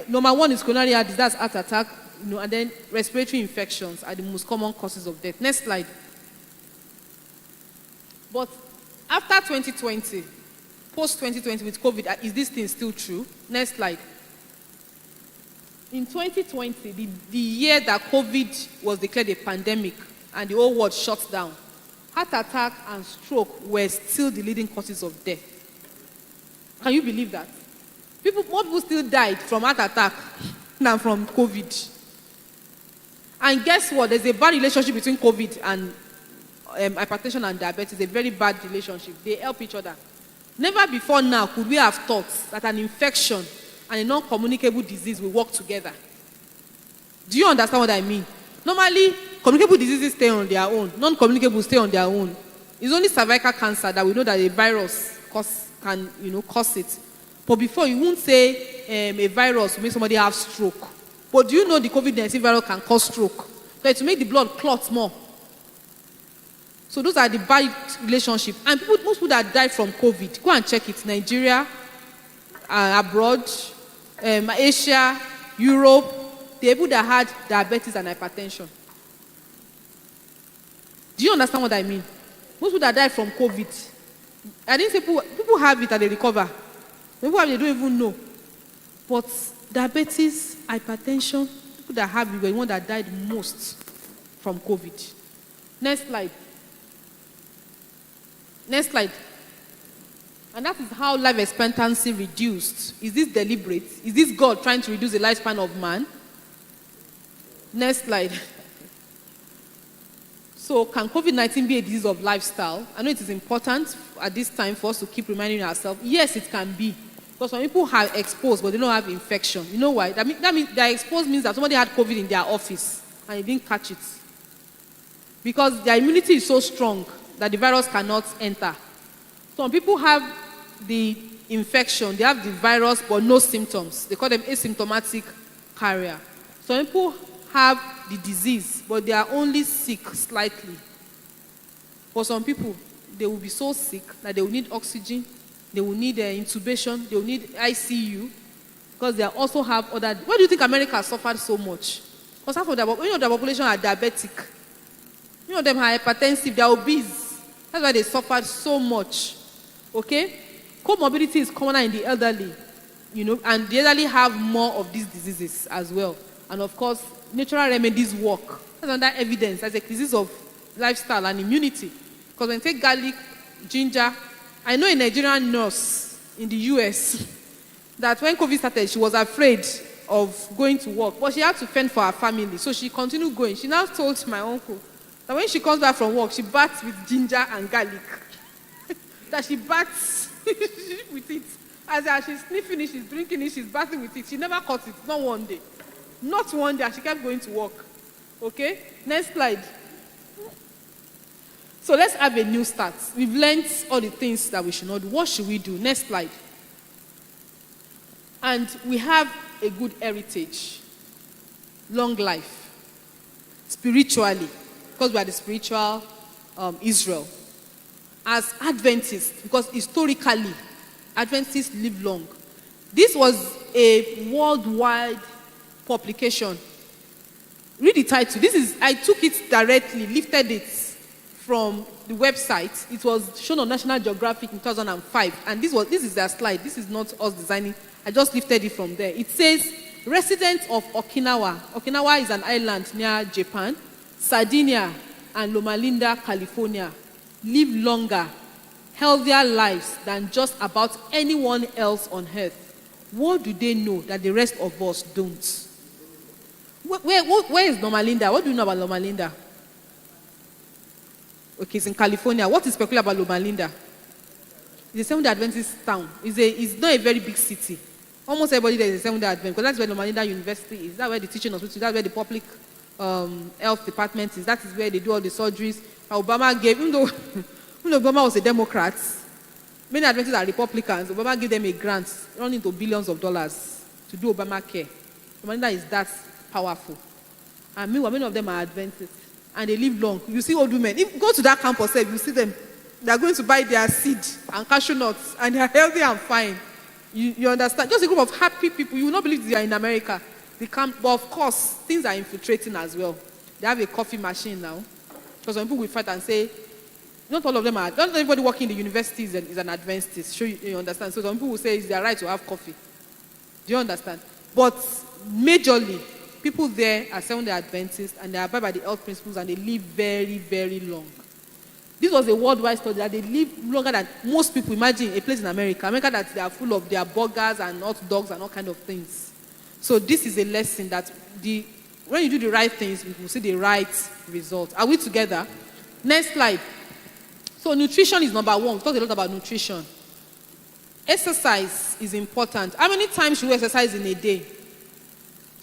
number one is coronary heart disease, that's heart attack, and then respiratory infections are the most common causes of death. Next slide. But after 2020, post-2020 with COVID, is this thing still true? Next slide. In 2020, the year that COVID was declared a pandemic and the whole world shut down, heart attack and stroke were still the leading causes of death. Can you believe that? More people still died from heart attack than from COVID. And guess what? There's a bad relationship between COVID and hypertension and diabetes, a very bad relationship. They help each other. Never before now could we have thought that an infection and a non-communicable disease will work together. Do you understand what I mean? Normally, communicable diseases stay on their own. Non-communicable stay on their own. It's only cervical cancer that we know that a virus can cause it. But before, you won't say a virus will make somebody have stroke. But do you know the COVID-19 virus can cause stroke? So to make the blood clot more. So those are the bad relationships. And most people that die from COVID, go and check it. Nigeria, abroad, Asia, Europe, the people that had diabetes and hypertension. Do you understand what I mean? Most people that die from COVID, I didn't say people have it and they recover. People have it, they don't even know. But diabetes, hypertension, people that have it were the ones that died most from COVID. Next slide. Next slide. And that is how life expectancy reduced. Is this deliberate? Is this God trying to reduce the lifespan of man? Next slide. So can COVID-19 be a disease of lifestyle? I know it is important at this time for us to keep reminding ourselves. Yes, it can be. Because some people are exposed, but they don't have infection. You know why? That means they're exposed means that somebody had COVID in their office and they didn't catch it. Because their immunity is so strong that the virus cannot enter. Some people have the infection, they have the virus, but no symptoms. They call them asymptomatic carrier. Some people have the disease, but they are only sick slightly. For some people, they will be so sick that they will need oxygen, they will need intubation, they will need ICU, because they also have other... Why do you think America suffered so much? Because half of the population are diabetic. Many of them are hypertensive, they are obese. That's why they suffered so much. Okay? Comorbidity is commoner in the elderly, and the elderly have more of these diseases as well. And of course, natural remedies work. That's another evidence as a disease of lifestyle and immunity. Because when you take garlic, ginger, I know a Nigerian nurse in the US that when COVID started, she was afraid of going to work, but she had to fend for her family, so she continued going. She now told my uncle that when she comes back from work, she baths with ginger and garlic. That she baths with it. As she's sniffing it, she's drinking it, she's bathing with it. She never caught it, not one day. Not one day, and she kept going to work. Okay? Next slide. So let's have a new start. We've learned all the things that we should not do. What should we do? Next slide. And we have a good heritage. Long life. Spiritually. Because we are the spiritual Israel. As Adventists, because historically, Adventists live long. This was a worldwide publication. Read the title. I took it directly, lifted it from the website. It was shown on National Geographic in 2005. And this is their slide. This is not us designing. I just lifted it from there. It says, residents of Okinawa. Okinawa is an island near Japan. Sardinia and Loma Linda, California, live longer, healthier lives than just about anyone else on earth. What do they know that the rest of us don't? Where is Loma Linda? What do you know about Loma Linda? Okay, it's in California. What is peculiar about Loma Linda? It's a Seventh-day Adventist town. It's not a very big city. Almost everybody there is a Seventh-day Adventist, because that's where Loma Linda University is. That's where the teaching hospital is. That's where the public health department is. That is where they do all the surgeries. Obama gave, even though Obama was a Democrat, many Adventists are Republicans. Obama gave them a grant running into billions of dollars to do Obamacare. Loma Linda is that powerful. And meanwhile, many of them are Adventists. And they live long. You see old women. If you go to that campus, you see them. They are going to buy their seed and cashew nuts. And they are healthy and fine. You understand? Just a group of happy people. You will not believe they are in America. But of course, things are infiltrating as well. They have a coffee machine now. Because some people will fight and say, not all of them are, not everybody working in the universities is an Adventist. Sure, you understand? So some people will say it's their right to have coffee. Do you understand? But majorly, people there are Seventh-day Adventists, and they abide by the health principles, and they live very, very long. This was a worldwide study that they live longer than most people. Imagine a place in America that they are full of their burgers and hot dogs and all kind of things. So this is a lesson that when you do the right things, we will see the right result. Are we together? Next slide. So nutrition is number one. We talked a lot about nutrition. Exercise is important. How many times should we exercise in a day?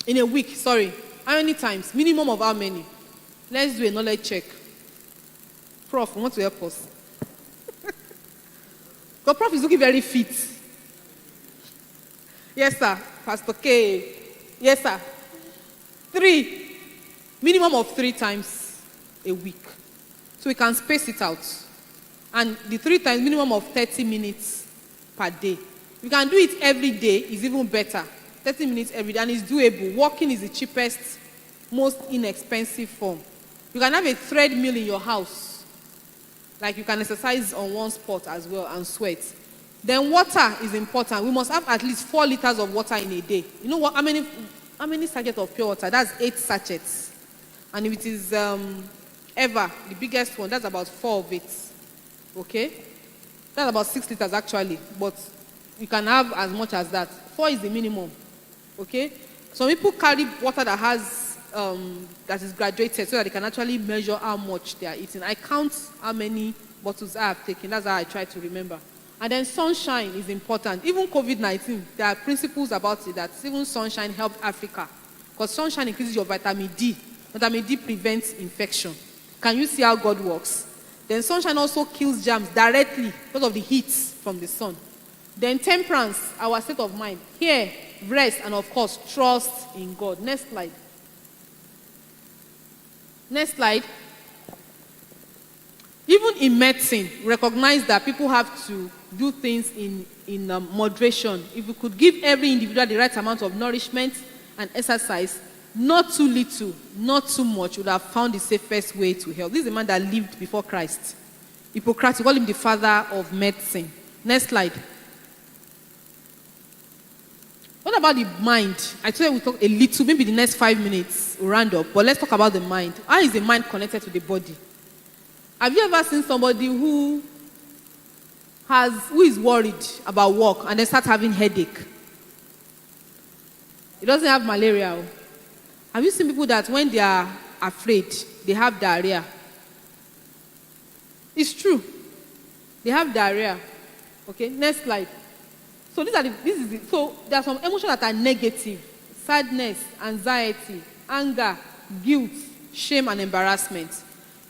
In a week, sorry. How many times? Minimum of how many? Let's do a knowledge check. Prof, we want to help us. Because Prof is looking very fit. Yes, sir. Pastor K. Yes, sir. 3. Minimum of 3 times a week. So we can space it out. And the 3 times, minimum of 30 minutes per day. You can do it every day, is even better. 30 minutes every day, and it's doable. Walking is the cheapest, most inexpensive form. You can have a treadmill in your house. Like you can exercise on one spot as well and sweat. Then water is important. We must have at least 4 liters of water in a day. You know what? How many sachets of pure water? That's 8 sachets. And if it is ever, the biggest one, that's about 4 of it. Okay? That's about 6 liters actually. But you can have as much as that. 4 is the minimum. Okay? Some people carry water that has that is graduated so that they can actually measure how much they are eating. I count how many bottles I have taken. That's how I try to remember. And then sunshine is important. Even COVID-19, there are principles about it that even sunshine helped Africa. Because sunshine increases your vitamin D. Vitamin D prevents infection. Can you see how God works? Then sunshine also kills germs directly because of the heat from the sun. Then temperance, our state of mind. Here, rest, and of course, trust in God. Next slide. Next slide. Even in medicine, recognize that people have to do things in moderation. If we could give every individual the right amount of nourishment and exercise, not too little, not too much, would have found the safest way to health. This is a man that lived before Christ. Hippocrates, we call him the father of medicine. Next slide. What about the mind? I told you we'll talk a little, maybe the next 5 minutes, we'll round up. But let's talk about the mind. How is the mind connected to the body? Have you ever seen somebody who is worried about work and then start having headache? He doesn't have malaria. Have you seen people that when they are afraid, they have diarrhea? It's true. They have diarrhea. Okay, next slide. So so there are some emotions that are negative: sadness, anxiety, anger, guilt, shame, and embarrassment.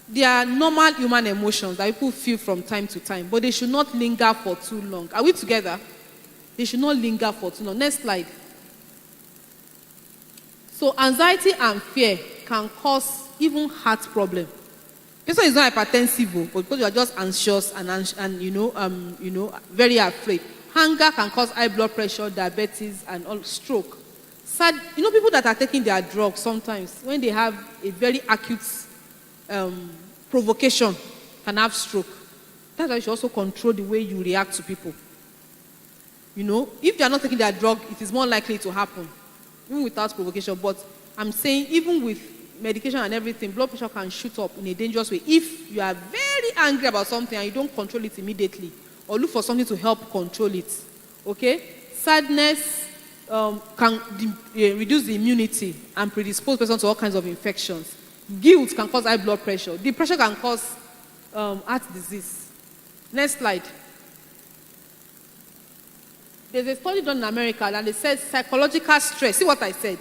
They are normal human emotions that people feel from time to time, but they should not linger for too long. Are we together? They should not linger for too long. Next slide. So anxiety and fear can cause even heart problem. This one is not hypertensive, but because you are just anxious and very afraid. Hunger can cause high blood pressure, diabetes, and all stroke. Sad, people that are taking their drugs sometimes when they have a very acute provocation can have stroke. That's why you should also control the way you react to people. If they are not taking their drug, it is more likely to happen, even without provocation. But I'm saying even with medication and everything, blood pressure can shoot up in a dangerous way if you are very angry about something and you don't control it immediately, or look for something to help control it. Okay? Sadness can reduce the immunity and predispose person to all kinds of infections. Guilt can cause high blood pressure. Depression can cause heart disease. Next slide. There's a study done in America and it says psychological stress. See what I said?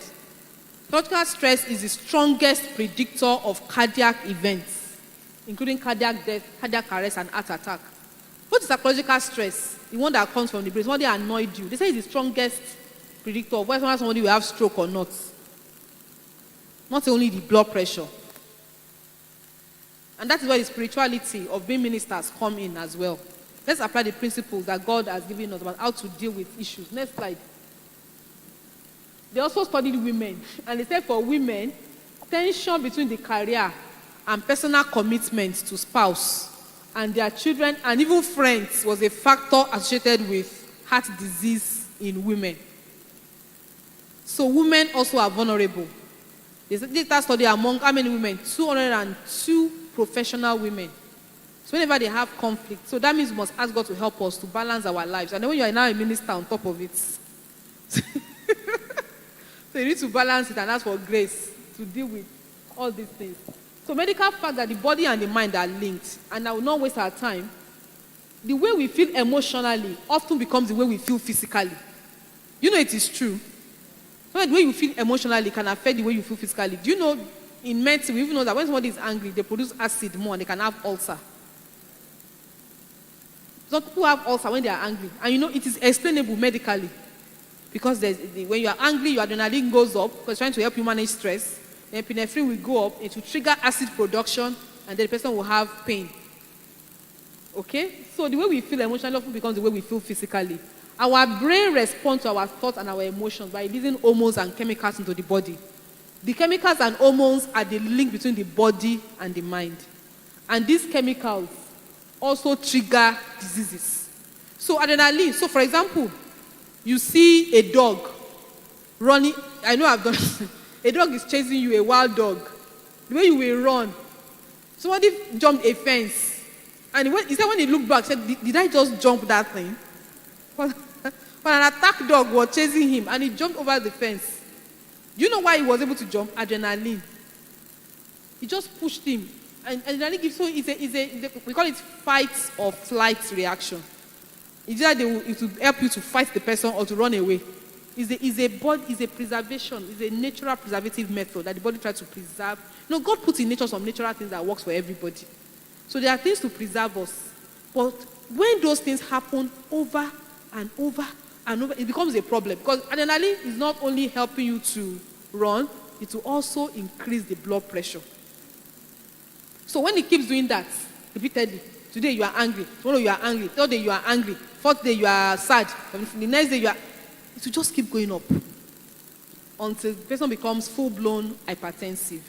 Psychological stress is the strongest predictor of cardiac events, including cardiac death, cardiac arrest, and heart attack. What is psychological stress? The one that comes from the brain, what they annoyed you. They say it's the strongest predictor of whether somebody will have stroke or not. Not only the blood pressure. And that is where the spirituality of being ministers come in as well. Let's apply the principles that God has given us about how to deal with issues. Next slide. They also studied women. And they said for women, tension between the career and personal commitment to spouse and their children and even friends was a factor associated with heart disease in women. So women also are vulnerable. They did that study among how many women? 202 professional women. So whenever they have conflict, so that means we must ask God to help us to balance our lives. And then when you are now a minister on top of it, so you need to balance it and ask for grace to deal with all these things. So medical fact that the body and the mind are linked, and I will not waste our time. The way we feel emotionally often becomes the way we feel physically. It is true. So the way you feel emotionally can affect the way you feel physically. Do you know, in medicine, we even know that when somebody is angry, they produce acid more and they can have ulcer. Some people have ulcer when they are angry. And it is explainable medically. Because when you are angry, your adrenaline goes up because it's trying to help you manage stress. Then epinephrine will go up, it will trigger acid production, and then the person will have pain. Okay? So the way we feel emotionally often becomes the way we feel physically. Our brain responds to our thoughts and our emotions by releasing hormones and chemicals into the body. The chemicals and hormones are the link between the body and the mind. And these chemicals also trigger diseases. So adrenaline, so for example, you see a dog running, I know I've done a dog is chasing you, a wild dog. The way you will run. Somebody jumped a fence. And he said when he looked back, he said, did I just jump that thing? But an attack dog was chasing him and he jumped over the fence. Do you know why he was able to jump? Adrenaline. He just pushed him. And adrenaline gives, so we call it fight or flight reaction. It's either it will help you to fight the person or to run away. It's a preservation, it's a natural preservative method that the body tries to preserve. God puts in nature some natural things that works for everybody. So there are things to preserve us. But when those things happen over and over and over, it becomes a problem. Because adrenaline is not only helping you to run, it will also increase the blood pressure. So when it keeps doing that repeatedly, today you are angry, tomorrow you are angry, third day you are angry, fourth day you are sad, the next day you are... It will just keep going up until the person becomes full-blown hypertensive.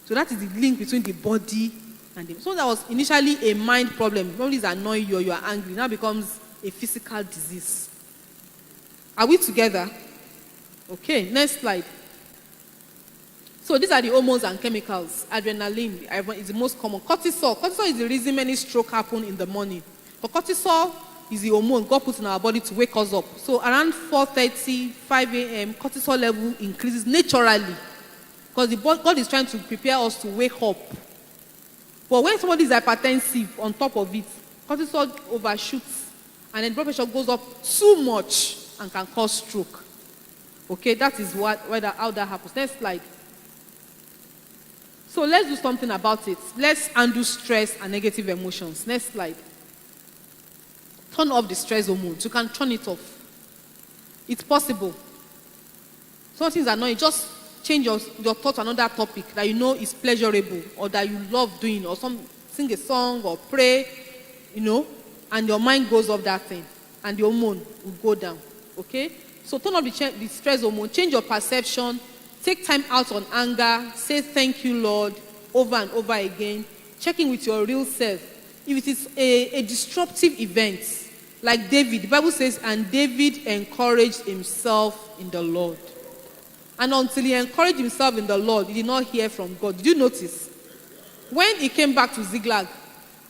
So that is the link between the body and the... So that was initially a mind problem. Somebody is annoying you or you are angry. Now becomes a physical disease. Are we together? Okay, next slide. So these are the hormones and chemicals. Adrenaline is the most common. Cortisol. Cortisol is the reason many strokes happen in the morning. But cortisol is the hormone God puts in our body to wake us up. So around 4:30, 5 a.m., cortisol level increases naturally. Because God is trying to prepare us to wake up. But when somebody is hypertensive on top of it, cortisol overshoots. And then blood pressure goes up too much and can cause stroke. Okay, that is how that happens. Next slide. So let's do something about it. Let's undo stress and negative emotions. Next slide. Turn off the stress hormones. You can turn it off. It's possible. Some things are annoying. Just change your thought to another topic that you know is pleasurable or that you love doing, or sing a song or pray, and your mind goes off that thing and the hormone will go down. Okay? So turn off the stress hormone, change your perception, take time out on anger, say thank you, Lord, over and over again, checking with your real self. If it is a disruptive event, like David, the Bible says, and David encouraged himself in the Lord. And until he encouraged himself in the Lord, he did not hear from God. Did you notice? When he came back to Ziklag,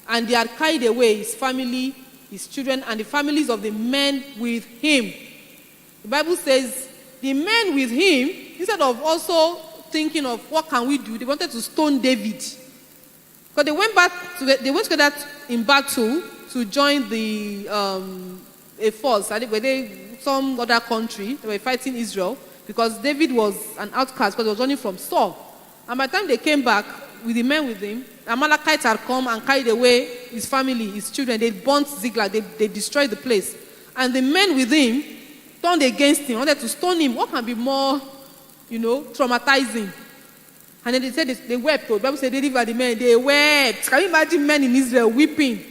and they had carried away his family, his children, and the families of the men with him, the Bible says, the men with him, instead of also thinking of what can we do, they wanted to stone David. Because they went together in battle to join a force. Some other country, they were fighting Israel, because David was an outcast because he was running from Saul. And by the time they came back with the men with him, Amalekites had come and carried away his family, his children. They burnt Ziklag. They destroyed the place. And the men with him turned against him, wanted to stone him. What can be more, traumatizing? And then they said they wept. The Bible said they delivered the men. They wept. Can you imagine men in Israel weeping?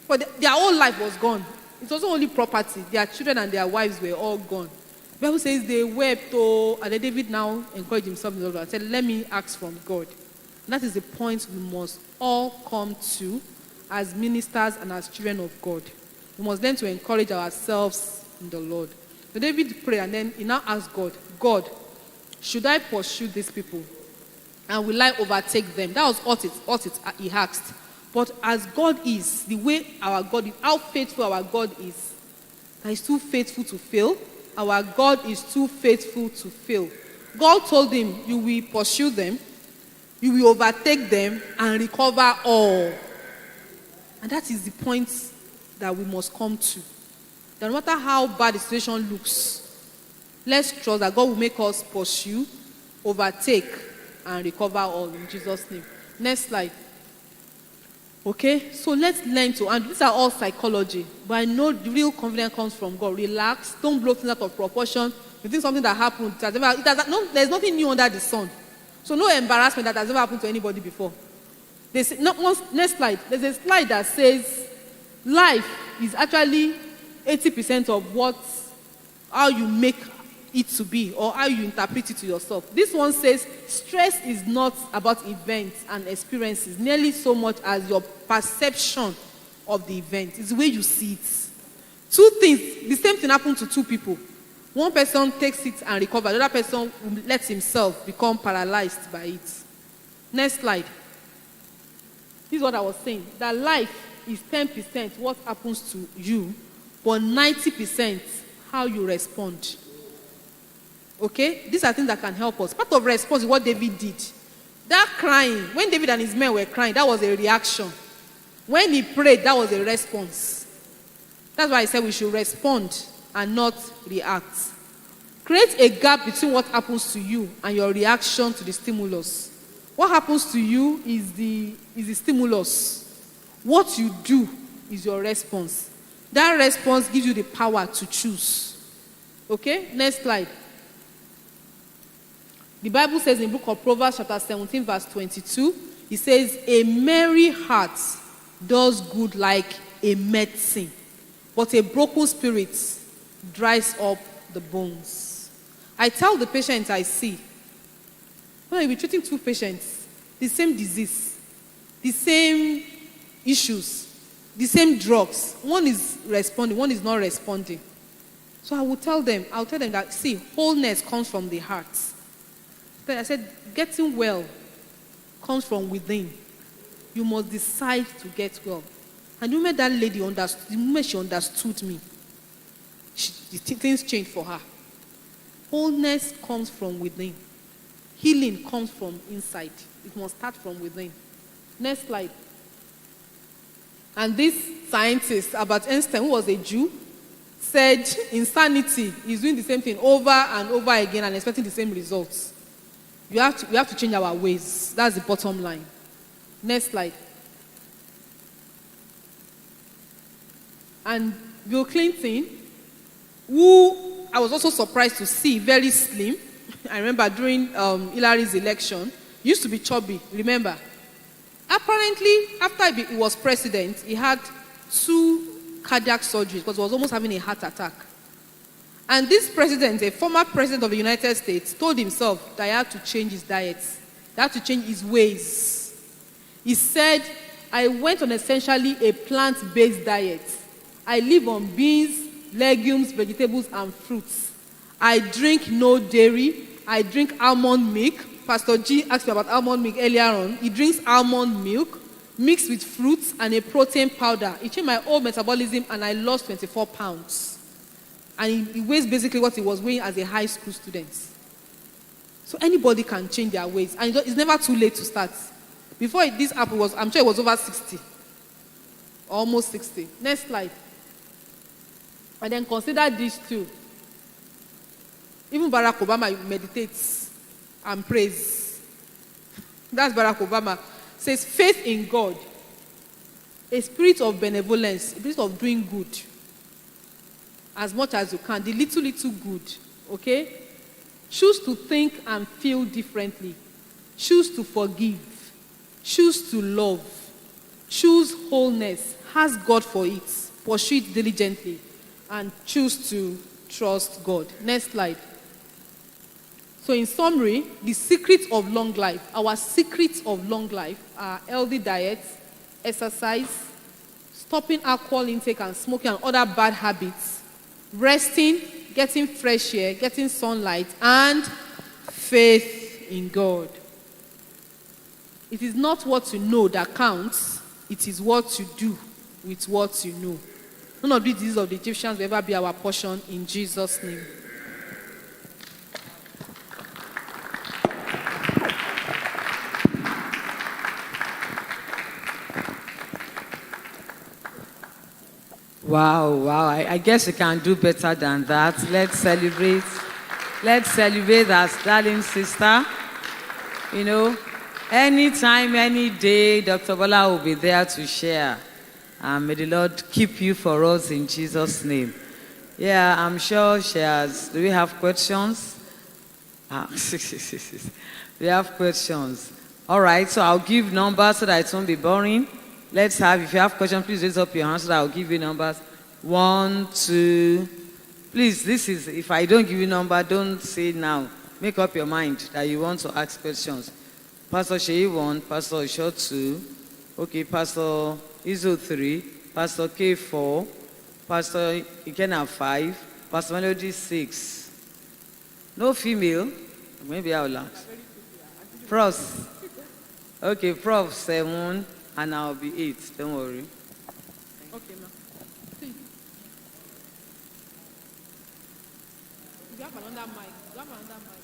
But their whole life was gone. It wasn't only property. Their children and their wives were all gone. The Bible says they wept. And then David now encouraged himself in the Lord and said, let me ask from God. And that is the point we must all come to as ministers and as children of God. We must learn to encourage ourselves in the Lord. So David prayed, and then he now asked God, should I pursue these people? And will I overtake them? That was what he asked. But as God is, the way our God is, how faithful our God is, that is too faithful to fail. Our God is too faithful to fail. God told him, you will pursue them, you will overtake them, and recover all. And that is the point that we must come to. That no matter how bad the situation looks, let's trust that God will make us pursue, overtake, and recover all in Jesus' name. Next slide. Okay, so let's learn to, and these are all psychology, but I know the real confidence comes from God. Relax, don't blow things out of proportion. You think something that happened, there's nothing new under the sun. So no embarrassment that has ever happened to anybody before. Next slide. There's a slide that says life is actually 80% of how you make it to be, or how you interpret it to yourself. This one says stress is not about events and experiences nearly so much as your perception of the event. It's the way you see it. Two things, the same thing happened to two people. One person takes it and recovers. The other person lets himself become paralyzed by it. Next slide. This is what I was saying. That life is 10% what happens to you, but 90% how you respond. Okay? These are things that can help us. Part of response is what David did. That crying, when David and his men were crying, that was a reaction. When he prayed, that was a response. That's why I said we should respond and not react. Create a gap between what happens to you and your reaction to the stimulus. What happens to you is the stimulus. What you do is your response. That response gives you the power to choose. Okay? Next slide. The Bible says in the book of Proverbs chapter 17 verse 22, it says, a merry heart does good like a medicine, but a broken spirit dries up the bones. I tell the patients I see, when you'll be treating two patients, the same disease, the same issues, the same drugs. One is responding, one is not responding. So I'll tell them that, see, wholeness comes from the heart. I said, getting well comes from within. You must decide to get well. And the moment that lady understood, the moment she understood me, things changed for her. Wholeness comes from within. Healing comes from inside. It must start from within. Next slide. And this scientist, Albert Einstein, who was a Jew, said insanity is doing the same thing over and over again and expecting the same results. We have to change our ways. That's the bottom line. Next slide. And Bill Clinton, who I was also surprised to see, very slim. I remember during Hillary's election, used to be chubby, remember? Apparently, after he was president, he had 2 cardiac surgeries because he was almost having a heart attack. And this president, a former president of the United States, told himself that he had to change his diet. He had to change his ways. He said, I went on essentially a plant-based diet. I live on beans, legumes, vegetables, and fruits. I drink no dairy. I drink almond milk. Pastor G asked me about almond milk earlier on. He drinks almond milk mixed with fruits and a protein powder. It changed my whole metabolism and I lost 24 pounds. And he weighs basically what he was weighing as a high school student. So anybody can change their ways. And it's never too late to start. Before this apple was, I'm sure it was over 60. Almost 60. Next slide. And then consider these two. Even Barack Obama meditates and prays. That's Barack Obama. Says faith in God, a spirit of benevolence, a spirit of doing good as much as you can, the little good, okay? Choose to think and feel differently. Choose to forgive. Choose to love. Choose wholeness. Ask God for it. Pursue it diligently. And choose to trust God. Next slide. So in summary, the secrets of long life, our secrets of long life are healthy diet, exercise, stopping alcohol intake and smoking and other bad habits, resting, getting fresh air, getting sunlight, and faith in God. It is not what you know that counts, it is what you do with what you know. None of these diseases of the Egyptians will ever be our portion in Jesus' name. Wow. I guess you can do better than that. Let's celebrate. Let's celebrate our darling sister. You know, anytime, any day, Dr. Bola will be there to share. May the Lord keep you for us in Jesus' name. Yeah, I'm sure she has. Do we have questions? We have questions. All right, so I'll give numbers so that it won't be boring. Let's have, if you have questions, please raise up your hand so that I'll give you numbers. 1, 2. Please, this is, if I don't give you number, don't say now. Make up your mind that you want to ask questions. Pastor Sheyi 1, Pastor Osho 2. Okay, Pastor Izo 3, Pastor K 4, Pastor Ikena 5, Pastor Melody 6. No female? Maybe I'll ask. Prof. Okay, Prof 7, and I'll be 8. Don't worry. Okay, ma'am. You have another mic. You have another mic.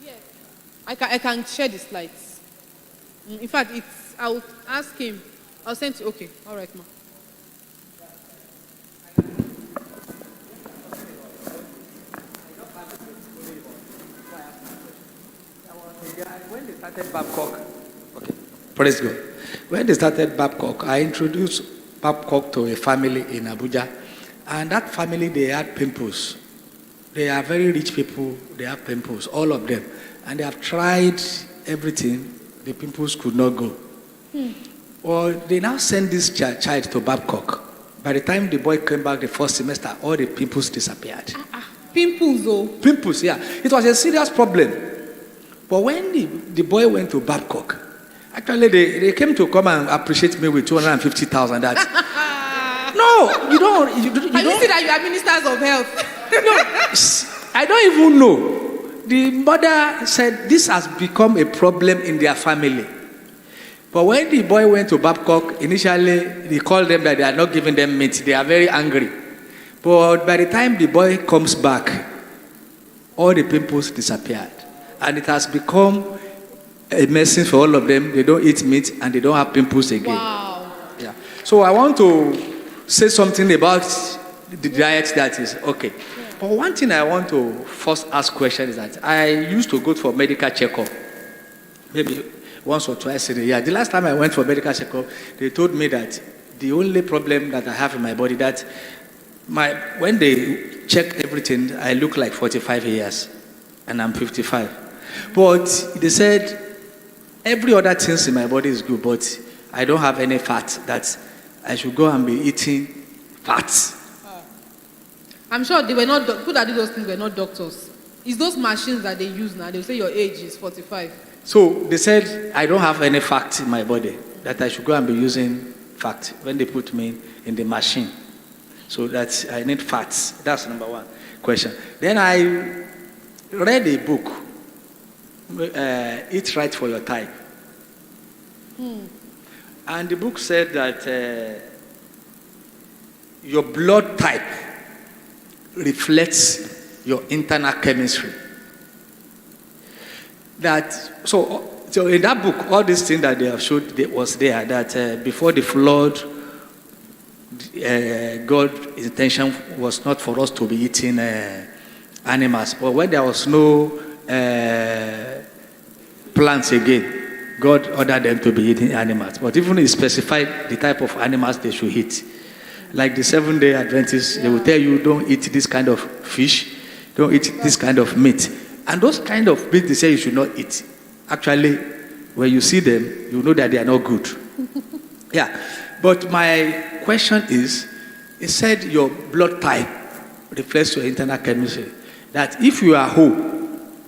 Yes. I can share the slides. In fact, I'll ask him. I'll send to, okay. All right, ma'am. When they started Babcock, okay, praise God. When they started Babcock, I introduced Babcock to a family in Abuja, and that family, they had pimples. They are very rich people. They have pimples, all of them, and they have tried everything. The pimples could not go. Well, they now send this child to Babcock. By the time the boy came back the first semester, all the pimples disappeared. Pimples, oh. Pimples, yeah. It was a serious problem. But when the boy went to Babcock, actually they came to come and appreciate me with 250,000. That No, you don't. You Can you see that you are ministers of health? I don't even know. The mother said this has become a problem in their family. But when the boy went to Babcock, initially they called them that they are not giving them meat. They are very angry. But by the time the boy comes back, all the pimples disappeared. And it has become a medicine for all of them. They don't eat meat and they don't have pimples again. Wow. Yeah. So I want to say something about the diet that is okay. Yeah. But one thing I want to first ask question is that I used to go for medical checkup, maybe once or twice in a year. The last time I went for medical checkup, they told me that the only problem that I have in my body that when they check everything, I look like 45 years, and I'm 55. But they said every other things in my body is good, but I don't have any fat. That I should go and be eating fat. I'm sure they were not people that do those things were not doctors. It's those machines that they use now. They'll say your age is 45. So they said I don't have any fat in my body. That I should go and be using fat when they put me in the machine. So that I need fats. That's number one question. Then I read a book, Eat Right for Your Type. And the book said that your blood type reflects your internal chemistry. So in that book, all these things that they have showed was there, that before the flood, God's intention was not for us to be eating animals. But when there was no plants again, God ordered them to be eating animals. But even he specified the type of animals they should eat. Like the Seventh-day Adventists, they will tell you, don't eat this kind of fish, don't eat this kind of meat. And those kind of meat they say you should not eat. Actually, when you see them, you know that they are not good. Yeah. But my question is, it said your blood type reflects your internal chemistry. That if you are whole,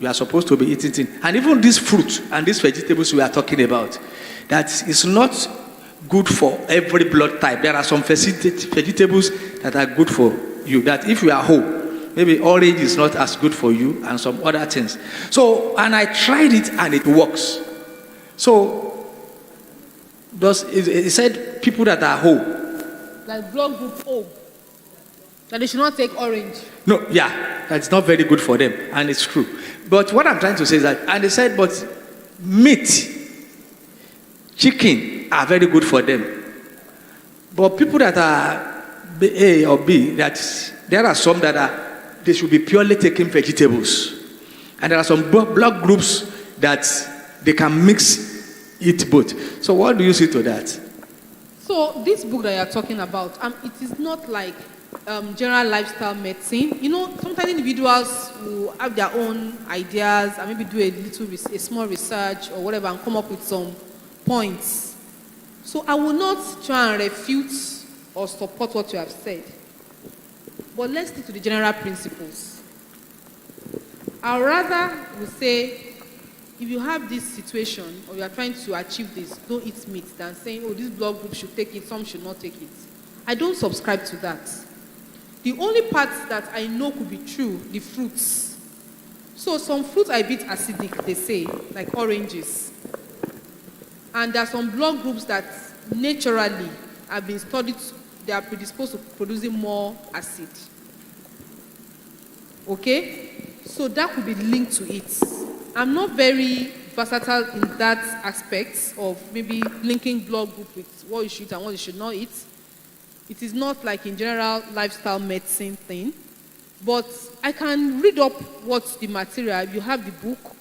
you are supposed to be eating things. And even this fruit and these vegetables we are talking about, that is not good for every blood type. There are some vegetables that are good for you. That if you are whole, maybe orange is not as good for you and some other things. So, and I tried it and it works. So, it said people that are whole. Like blood group O. That they should not take orange. No, yeah, that's not very good for them, and it's true. But what I'm trying to say is that, and they said, but meat, chicken are very good for them. But people that are A or B, that there are some that they should be purely taking vegetables. And there are some blood groups that they can eat both. So what do you say to that? So this book that you're talking about, it is not like general lifestyle medicine. You know, sometimes individuals will have their own ideas and maybe do a small research or whatever and come up with some points. So I will not try and refute or support what you have said. But let's stick to the general principles. I rather would say, if you have this situation or you are trying to achieve this, don't eat meat, than saying, oh, this blood group should take it, some should not take it. I don't subscribe to that. The only part that I know could be true, the fruits. So some fruits are a bit acidic, they say, like oranges. And there are some blood groups that naturally have been studied, they are predisposed to producing more acid. Okay? So that could be linked to it. I'm not very versatile in that aspect of maybe linking blood group with what you should eat and what you should not eat. It is not like in general lifestyle medicine thing. But I can read up what's the material. If you have the book,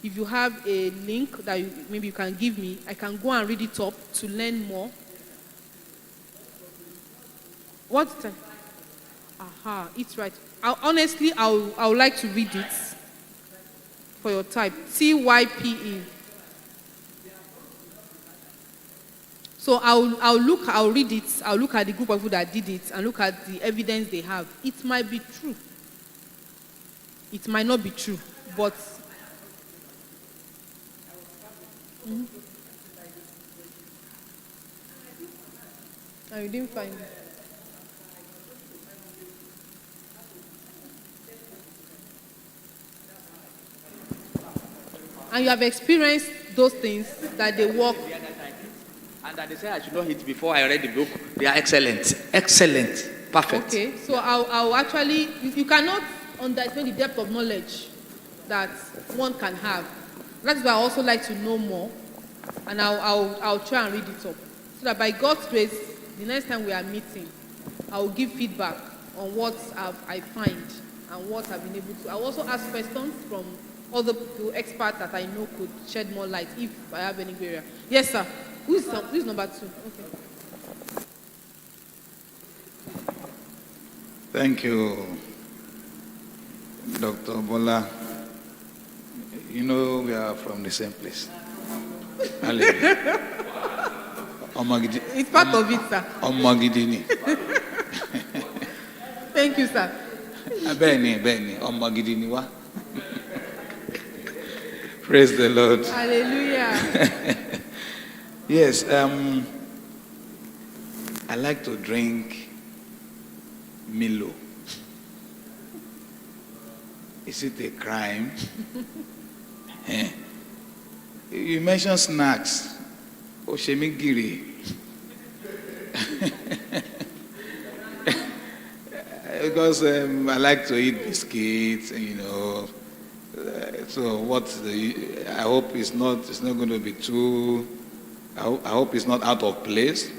if you have a link that maybe you can give me, I can go and read it up to learn more. What time? Aha, it's right. Honestly, I would like to read it for your type. TYPE. So I'll read it. I'll look at the group of people that did it and look at the evidence they have. It might be true. It might not be true, but I didn't find it. and you have experienced those things, that they work. And that they say I should not eat before I read the book. They are excellent. Excellent. Perfect. Okay, so I'll actually, you cannot underestimate the depth of knowledge that one can have. That's why I also like to know more, and I'll try and read it up, so that by God's grace, the next time we are meeting, I will give feedback on what I find and what I've been able to. I'll also ask questions from other people, experts that I know could shed more light if I have any barrier. Yes, sir. Who's number 2? Okay. Thank you, Dr. Bola. You know we are from the same place. Hallelujah. It's part of it, sir. Omagidini. Thank you, sir. Beni, Omagidini wa. Praise the Lord. Hallelujah. Yes, I like to drink Milo. Is it a crime? You mentioned snacks. Oshemigiri. Because I like to eat biscuits, you know. So I hope it's not going to be too. I hope it's not out of place.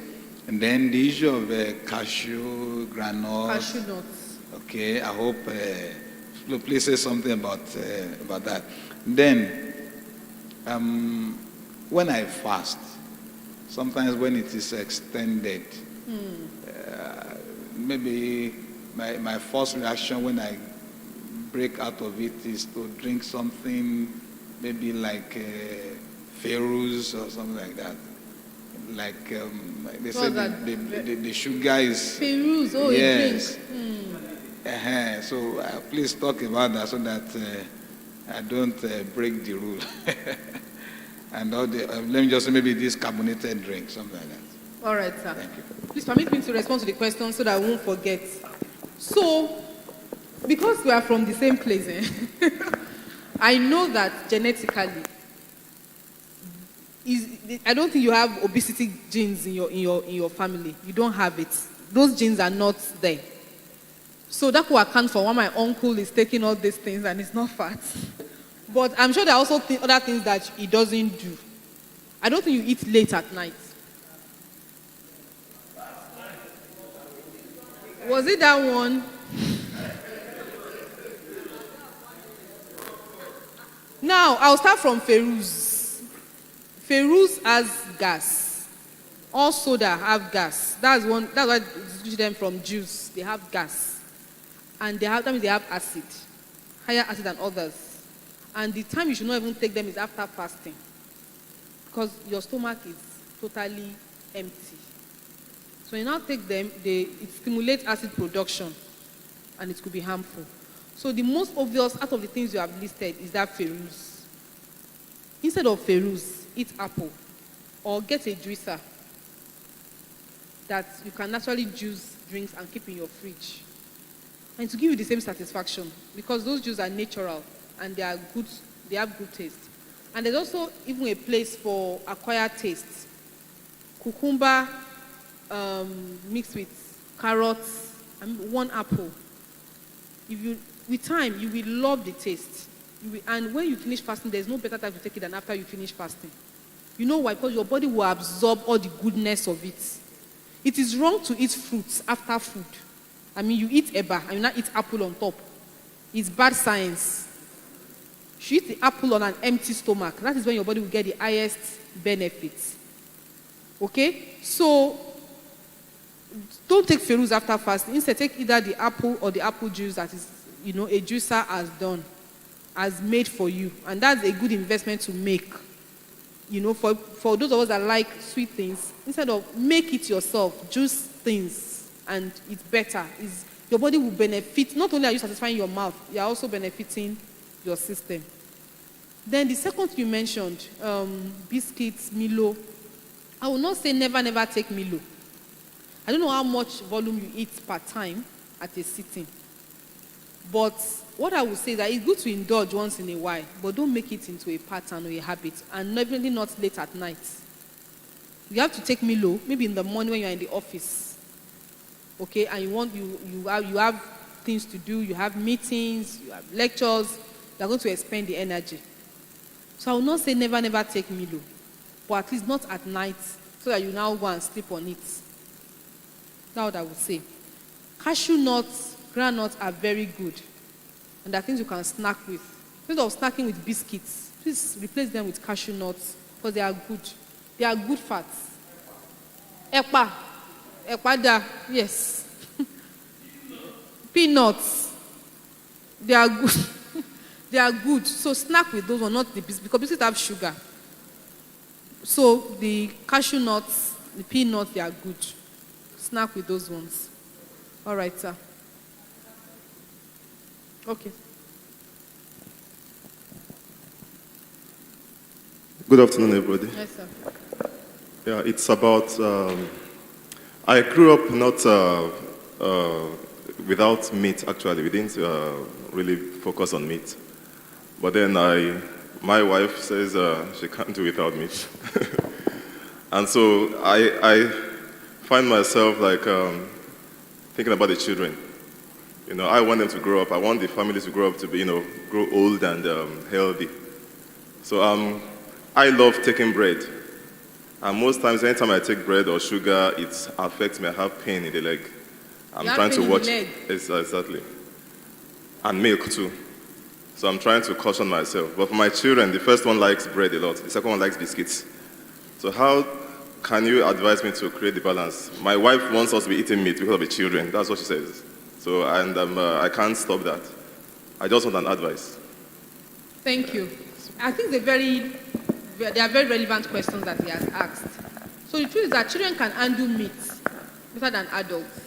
And then the issue of cashew, granola. Cashew nuts. Okay, I hope. Please say something about that. Then, when I fast, sometimes when it is extended, maybe my first reaction when I break out of it is to drink something, maybe like Ferrous or something like that. Like they say the sugar is. Ferrous, yes. You drink. So please talk about that so that I don't break the rule. And let me just say maybe this carbonated drink, something like that. All right, sir. Thank you. Please permit me to respond to the question so that I won't forget. So, because we are from the same place, I know that genetically, I don't think you have obesity genes in your family. You don't have it. Those genes are not there. So that will account for why my uncle is taking all these things and it's not fat. But I'm sure there are also other things that he doesn't do. I don't think you eat late at night. Was it that one? Now, I'll start from Ferrous. Ferrous has gas. All soda have gas. That's why you switch them from juice. They have gas. And that means they have acid. Higher acid than others. And the time you should not even take them is after fasting. Because your stomach is totally empty. So you now take them, it stimulates acid production. And it could be harmful. So the most obvious out of the things you have listed is that Ferrous. Instead of Ferrous, eat apple. Or get a juicer that you can naturally juice drinks and keep in your fridge. And to give you the same satisfaction, because those juices are natural and they are good, they have good taste. And there's also even a place for acquired taste. Cucumber mixed with carrots and one apple. With time, you will love the taste. And when you finish fasting, there's no better time to take it than after you finish fasting. You know why? Because your body will absorb all the goodness of it. It is wrong to eat fruits after food. I mean, you eat eba and you not eat apple on top. It's bad science. You eat the apple on an empty stomach. That is when your body will get the highest benefits. Okay? So, don't take Ferrous after fasting. Instead, take either the apple or the apple juice that is, a juicer has made for you. And that's a good investment to make. For those of us that like sweet things, instead of make it yourself, juice things. And it's better. Your body will benefit. Not only are you satisfying your mouth, you're also benefiting your system. Then the second thing you mentioned, biscuits, Milo. I will not say never take Milo. I don't know how much volume you eat per time at a sitting. But what I would say is that it's good to indulge once in a while, but don't make it into a pattern or a habit, and definitely not late at night. You have to take Milo, maybe in the morning when you're in the office, okay, and you have things to do, you have meetings, you have lectures, you're going to expend the energy. So I will not say never take Milo, but at least not at night, so that you now go and sleep on it. That's what I would say. Cashew nuts, groundnuts are very good, and there are things you can snack with. Instead of snacking with biscuits, please replace them with cashew nuts, because they are good. They are good fats. Ekpada, yes. Peanuts, they are good. They are good. So snack with those, or not the biscuits, because biscuits have sugar. So the cashew nuts, the peanuts, they are good. Snack with those ones. All right, sir. Okay. Good afternoon, everybody. Yes, sir. Yeah, it's about. I grew up not without meat. Actually, we didn't really focus on meat. But then my wife says she can't do without meat, and so I find myself like thinking about the children. You know, I want them to grow up. I want the families to grow up to be, grow old and healthy. So I love taking bread. And most times, anytime I take bread or sugar, it affects me. I have pain in the leg. I'm trying to watch. Exactly. And milk too. So I'm trying to caution myself. But for my children, the first one likes bread a lot. The second one likes biscuits. So how can you advise me to create the balance? My wife wants us to be eating meat because of the children. That's what she says. So, and I can't stop that. I just want an advice. Thank you. I think they are very relevant questions that he has asked. So the truth is that children can handle meat better than adults.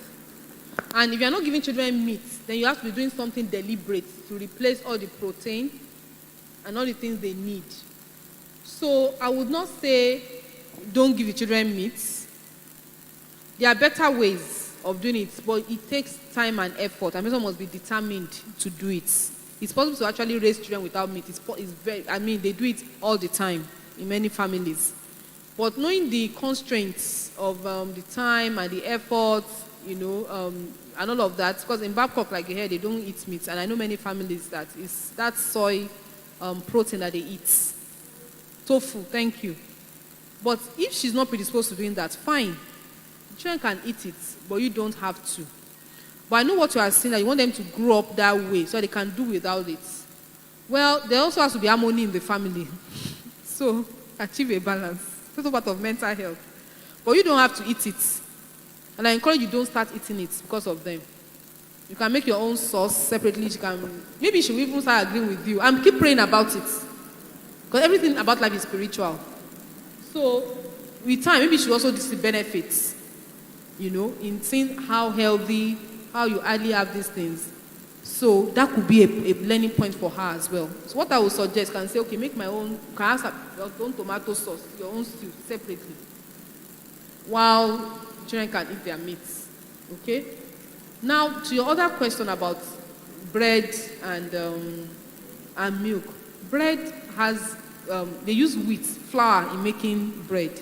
And if you are not giving children meat, then you have to be doing something deliberate to replace all the protein and all the things they need. So I would not say don't give the children meat. There are better ways of doing it, but it takes time and effort, and someone must be determined to do it. It's possible to actually raise children without meat. They do it all the time in many families. But knowing the constraints of the time and the effort, and all of that, because in Babcock, like you heard, they don't eat meat, and I know many families that is that soy protein that they eat. Tofu, thank you. But if she's not predisposed to doing that, fine. Children can eat it, but you don't have to. But I know what you are saying, that you want them to grow up that way so they can do without it. Well, there also has to be harmony in the family. So, achieve a balance. That's part of mental health. But you don't have to eat it. And I encourage you, don't start eating it because of them. You can make your own sauce separately. Maybe she will even start agreeing with you. And keep praying about it. Because everything about life is spiritual. So, with time, maybe she also see benefits. In seeing how healthy, how you hardly have these things. So that could be a learning point for her as well. So what I would suggest, can say, okay, make my own, can have your own tomato sauce, your own stew separately, while children can eat their meats. Okay? Now, to your other question about bread and milk. Bread has, they use wheat, flour in making bread.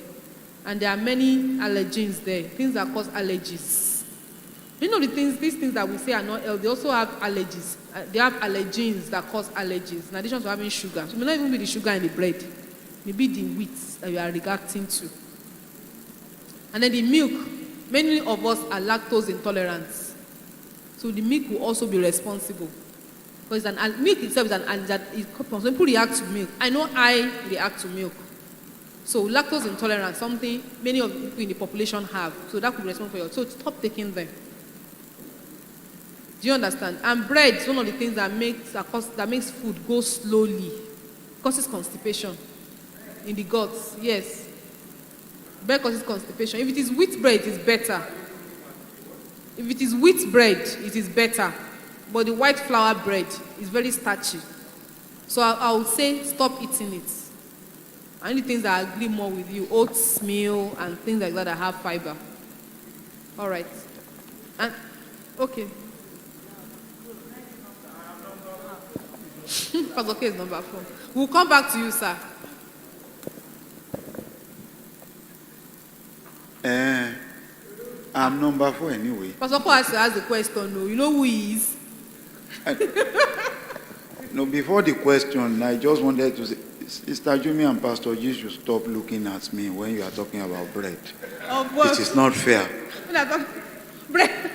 And there are many allergens there, things that cause allergies. These things that we say are not healthy, they also have allergies. They have allergens that cause allergies, in addition to having sugar. So it may not even be the sugar in the bread. Maybe the wheat that you are reacting to. And then the milk, many of us are lactose intolerant. So the milk will also be responsible. Because milk itself is an allergen. Some people react to milk. I know I react to milk. So lactose intolerance, something many of the people in the population have. So that could be responsible for you. So stop taking them. Do you understand? And bread is one of the things that makes food go slowly. Causes constipation in the guts. Yes. Bread causes constipation. If it is wheat bread, it is better. If it is wheat bread, it is better. But the white flour bread is very starchy. So I would say stop eating it. And the things that agree more with you, oats, meal, and things like that have fiber. All right. And okay. Pastor K is number 4. We'll come back to you, sir. I'm number 4 anyway. Pastor K has to ask the question. No, you know who he is. No, before the question, I just wanted to say, Sister Jumi and Pastor G should stop looking at me when you are talking about bread. Of course. It is not fair. When I talk bread.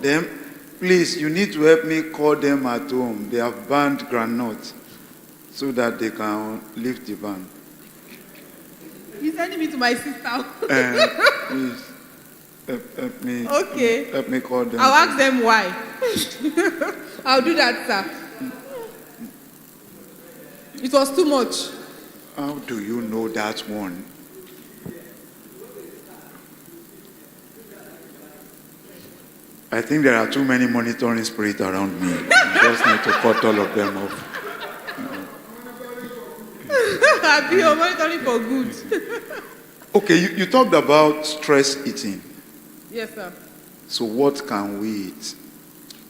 Them, please, you need to help me call them at home. They have banned granite so that they can lift the ban. He's sending me to my sister. Please, help me. Okay. Help me call them. I'll ask them why. I'll do that, sir. It was too much. How do you know that one? I think there are too many monitoring spirits around me. You just need to cut all of them off. I'll be monitoring for good. Okay, you talked about stress eating. Yes, sir. So what can we eat?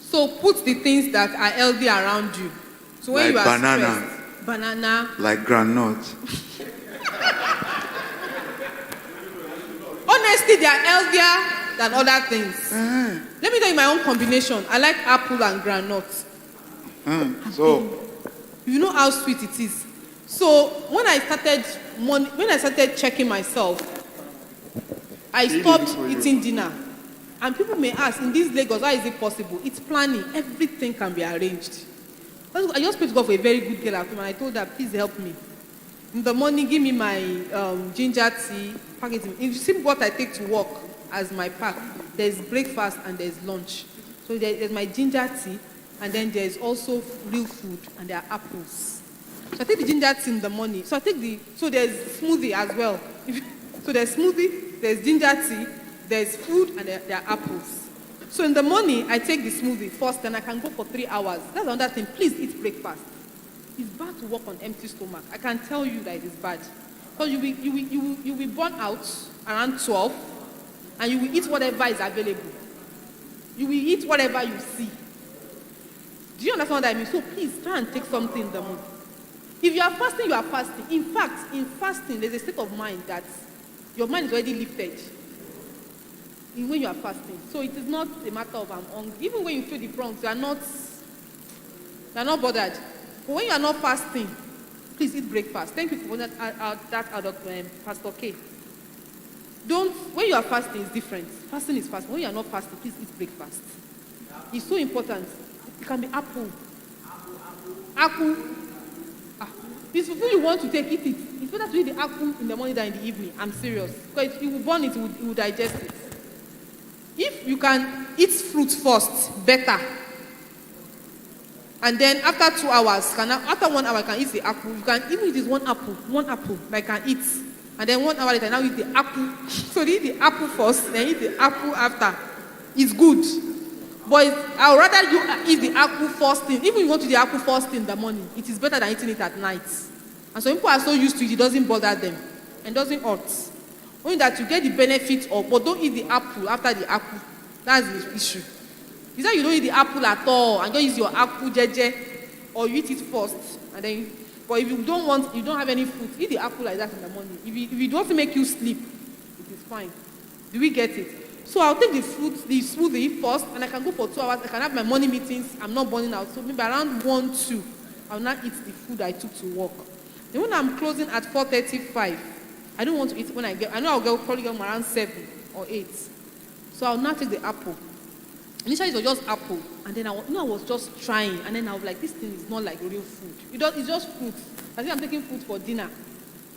So put the things that are healthy around you. So when Like you are banana. stressed, banana. Like granite. Honestly, they are healthier than other things. Let me tell you my own combination. I like apple and granite. So, You know how sweet it is. So when I started checking myself, I stopped eating dinner. And people may ask, in this Lagos, how is it possible? It's planning. Everything can be arranged. I just prayed to God for a very good girl at home, and I told her, please help me. In the morning, give me my ginger tea, pack it in. If you see what I take to work as my pack, there's breakfast and there's lunch. So there's my ginger tea, and then there's also real food, and there are apples. So I take the ginger tea in the morning. So there's smoothie as well. So there's smoothie, there's ginger tea, there's food, and there are apples. So in the morning, I take the smoothie first, and I can go for 3 hours. That's another thing. Please eat breakfast. It's bad to work on empty stomach. I can tell you that it is bad. Because you will burn out around 12, and you will eat whatever is available. You will eat whatever you see. Do you understand what I mean? So please try and take something in the morning. If you are fasting, you are fasting. In fact, in fasting, there's a state of mind that your mind is already lifted when you are fasting. So it is not a matter of I'm hungry. Even when you feel the prompts, you are not bothered. But when you are not fasting, please eat breakfast. Thank you for that Pastor K. When you are fasting, it's different. Fasting is fasting. When you are not fasting, please eat breakfast. It's so important. It can be apple. Apple. It's food you want to take, eat it. It's better to eat the apple in the morning than in the evening. I'm serious. Because you will burn it, you will digest it. If you can eat fruit first, better. And then after 2 hours, after 1 hour, I can eat the apple. You can even eat one apple, I can eat. And then 1 hour later, now eat the apple. So eat the apple first, then eat the apple after. It's good. But I would rather you eat the apple first thing. Even if you want to eat the apple first thing in the morning, it is better than eating it at night. And so people are so used to it, it doesn't bother them. And doesn't hurt. Only that you get the benefit of, but don't eat the apple after the apple. That's the issue. Is that you don't eat the apple at all and just use your apple jeje, or you eat it first and then. But if you don't have any fruit, eat the apple like that in the morning. If it doesn't make you sleep, it is fine. Do we get it? So I'll take the smoothie first, and I can go for 2 hours. I can have my morning meetings. I'm not burning out. So maybe around 1, 2, I'll not eat the food I took to work. Then when I'm closing at 4:35, I don't want to eat when I know I'll probably get around 7 or 8. So I'll not take the apple. Initially, it was just apple, and then I was just trying, and then I was like, this thing is not like real food. It's just fruit. I think I'm taking fruit for dinner.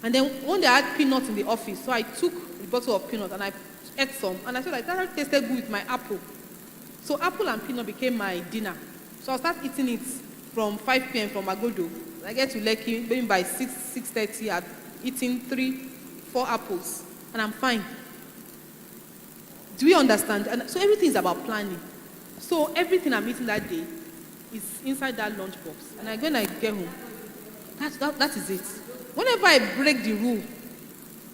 And then one day I had peanuts in the office, so I took a bottle of peanuts and I ate some, and I said like that tasted good with my apple. So apple and peanut became my dinner. So I'll start eating it from 5 p.m. from Agodo. I get to Lekki, maybe by 6:30, I'm eating 3-4 apples, and I'm fine. Do we understand? And so everything is about planning. So everything I'm eating that day is inside that lunchbox. And when I get home, that is it. Whenever I break the rule,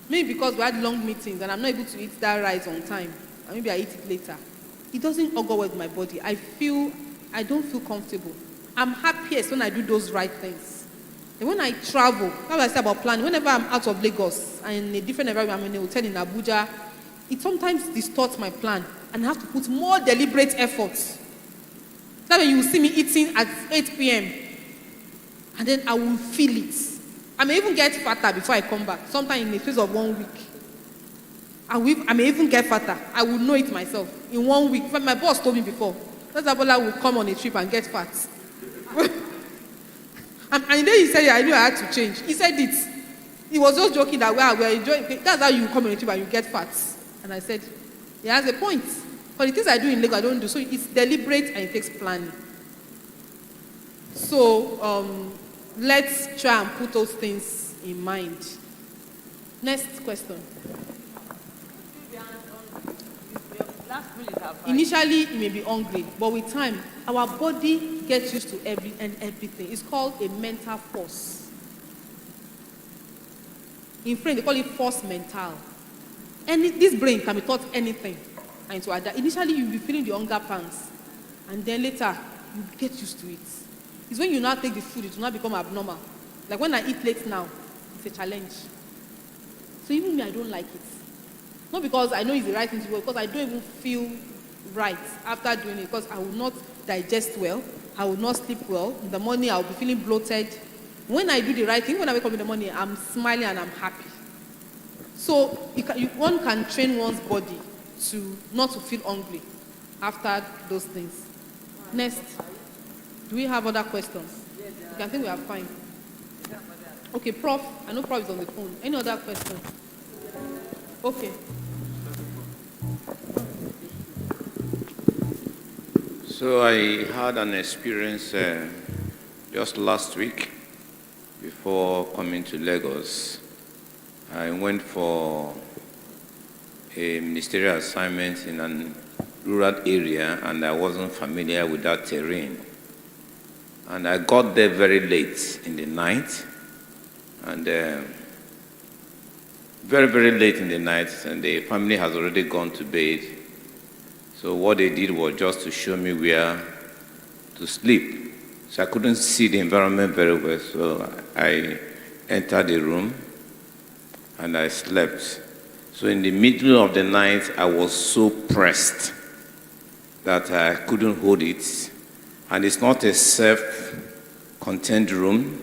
maybe because we had long meetings and I'm not able to eat that rice on time, or maybe I eat it later, it doesn't go well with my body. I I don't feel comfortable. I'm happiest when I do those right things. And when I travel, that's what I say about planning. Whenever I'm out of Lagos and in a different environment, I'm in a hotel in Abuja, it sometimes distorts my plan and I have to put more deliberate effort. That's when you will see me eating at 8 p.m. and then I will feel it. I may even get fatter before I come back, sometime in the space of 1 week. I may even get fatter. I will know it myself. In 1 week, my boss told me before, that Abola will come on a trip and get fat. and then he said, I knew I had to change. He said it. He was just joking that we're enjoying. That's how you come on a trip and you get fat. And I said, he has a point. But the things I do in Lagos, I don't do. So it's deliberate and it takes planning. So let's try and put those things in mind. Next question. Initially, you may be hungry, but with time, our body gets used to everything. It's called a mental force. In French, they call it force mental. This brain can be taught anything. And to adapt. Initially, you'll be feeling the hunger pangs, and then later, you get used to it. It's when you now take the food, it will not become abnormal. Like when I eat late now, it's a challenge. So even me, I don't like it. Not because I know it's the right thing to do, because I don't even feel right after doing it, because I will not digest well, I will not sleep well. In the morning, I will be feeling bloated. When I do the right thing, when I wake up in the morning, I'm smiling and I'm happy. So one can train one's body to not to feel hungry after those things. Next, do we have other questions? I think we are fine. Okay, Prof. I know Prof is on the phone. Any other questions? Okay. So I had an experience just last week before coming to Lagos. I went for a ministerial assignment in a rural area and I wasn't familiar with that terrain. And I got there very late in the night and very, very late in the night, and the family has already gone to bed. So what they did was just to show me where to sleep. So I couldn't see the environment very well, so I entered the room and I slept. So in the middle of the night, I was so pressed that I couldn't hold it. And it's not a self-contained room.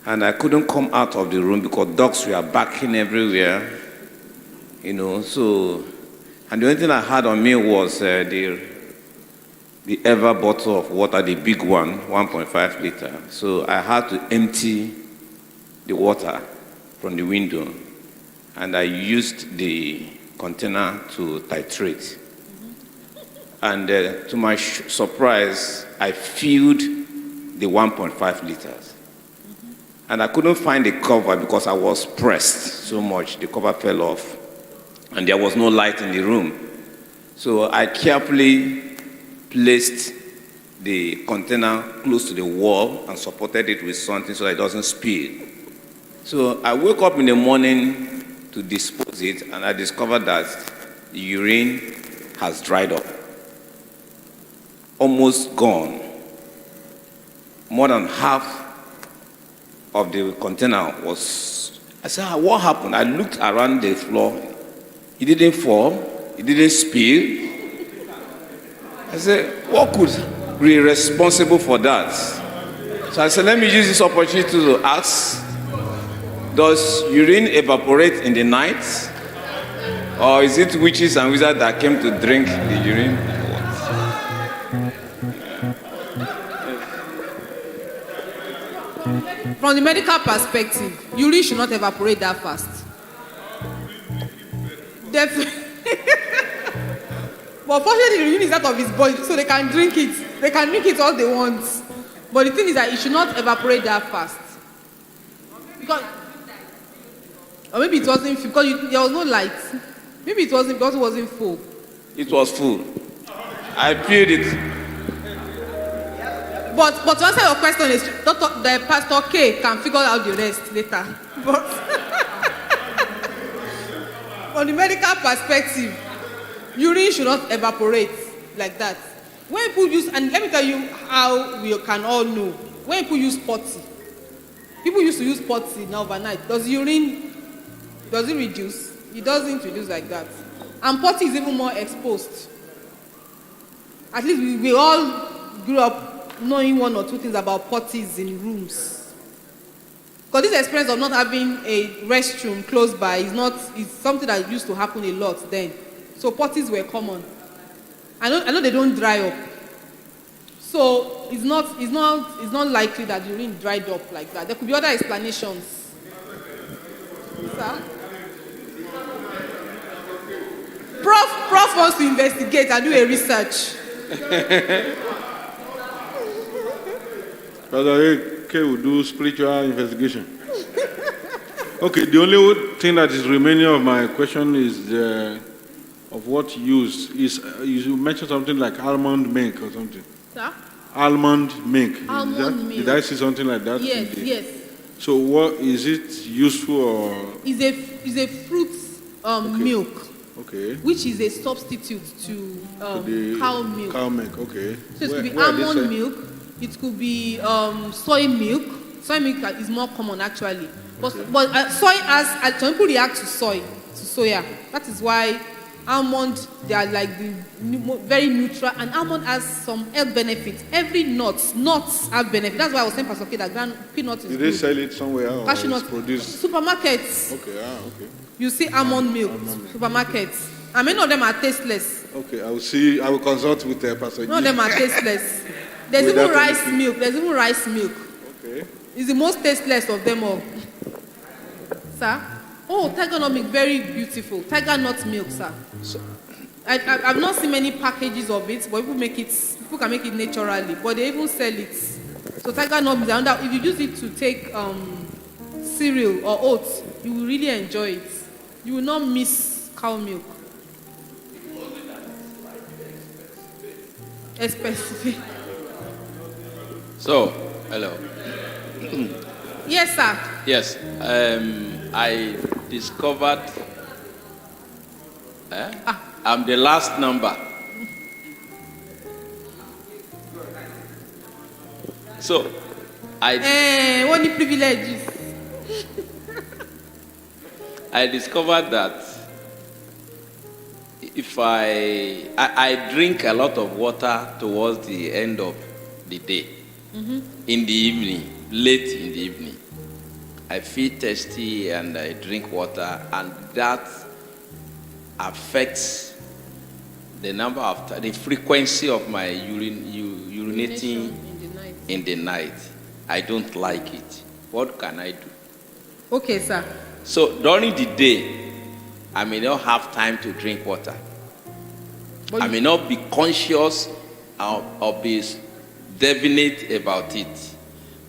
And I couldn't come out of the room because dogs were barking everywhere, so, and the only thing I had on me was the ever bottle of water, the big one, 1.5 liter. So I had to empty the water from the window, and I used the container to titrate. And to my surprise, I filled the 1.5 liters. And I couldn't find the cover because I was pressed so much. The cover fell off. And there was no light in the room. So I carefully placed the container close to the wall and supported it with something so that it doesn't spill. So I woke up in the morning to dispose it, and I discovered that the urine has dried up. Almost gone. More than half of the container was, I said, what happened? I looked around the floor. It didn't fall. It didn't spill. I said, what could be responsible for that? So I said, let me use this opportunity to ask, does urine evaporate in the night? Or is it witches and wizards that came to drink the urine? From the medical perspective, urine should not evaporate that fast. Definitely. But fortunately, the urine is out of his body, so they can drink it. They can drink it all they want. But the thing is that it should not evaporate that fast. Because, or maybe it wasn't full, because there was no light. Maybe it wasn't because it wasn't full. It was full. I filled it. But to answer your question, is the Pastor K can figure out the rest later. But from the medical perspective, urine should not evaporate like that. When people use, and let me tell you how we can all know. When people use potty, people used to use potty now overnight. Does urine, does it reduce? It doesn't reduce like that. And potty is even more exposed. At least we all grew up knowing one or two things about potties in rooms. Because this experience of not having a restroom close by is something that used to happen a lot then. So potties were common. I know they don't dry up. So it's not likely that urine dried up like that. There could be other explanations. Sir? Prof wants to investigate and do a research. Brother K will do spiritual investigation. Okay, the only thing that is remaining of my question is of what use is you mentioned something like almond milk or something. Sir? Almond milk. Almond milk. Did I see something like that? Yes, yes. So what is it useful or? Is a fruit milk. Okay. Which is a substitute to cow milk. Cow milk, okay. So it could be almond milk. It could be soy milk. Soy milk is more common actually. But soy has, some people react to soya. That is why almond, they are like very neutral, and almond has some health benefits. Every nuts have benefits. That's why I was saying, Pastor K, that peanut is good. Did they sell it somewhere or Cashew it's nut. produced? Supermarkets. Okay, okay. You see almond milk, supermarkets. And many of them are tasteless. Okay, I will consult with Pastor G. None of them are tasteless. There's even rice milk. Okay. It's the most tasteless of them all. Sir? Oh, tiger nut milk, very beautiful. Tiger nut milk, sir. I've not seen many packages of it, but people can make it naturally, but they even sell it. So tiger nut milk, if you use it to take cereal or oats, you will really enjoy it. You will not miss cow milk. Expensive. So, hello. Yes, sir. Yes, I discovered I'm the last number. So, what the privileges? I discovered that if I drink a lot of water towards the end of the day, in the evening, late in the evening, I feel thirsty and I drink water, and that affects the frequency of my urinating in the night. I don't like it. What can I do? Okay, sir. So during the day, I may not have time to drink water. I may not be conscious or be definite about it.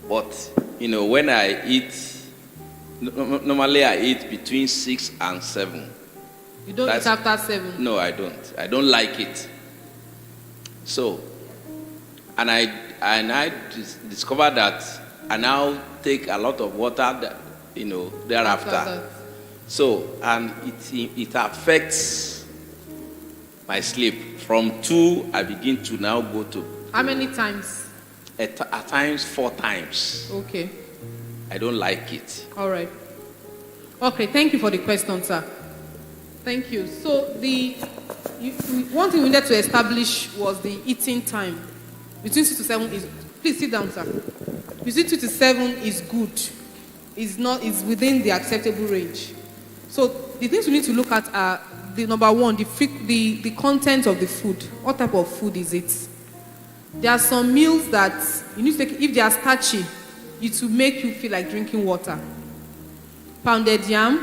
But, when I eat, normally I eat between 6 and 7. You don't eat after 7? No, I don't. I don't like it. So, and I discovered that I now take a lot of water, thereafter. So, and it affects my sleep. From 2, I begin to now go to. How many times? At times 4 times. Okay. I don't like it. All right. Okay, thank you for the question, sir. Thank you. So one thing we needed to establish was the eating time. Between 6 to 7 is, please sit down, sir. Between 2 to 7 is good. Is within the acceptable range. So the things we need to look at are the number one, the content of the food. What type of food is it? There are some meals that you need to take, if they are starchy, it will make you feel like drinking water. Pounded yam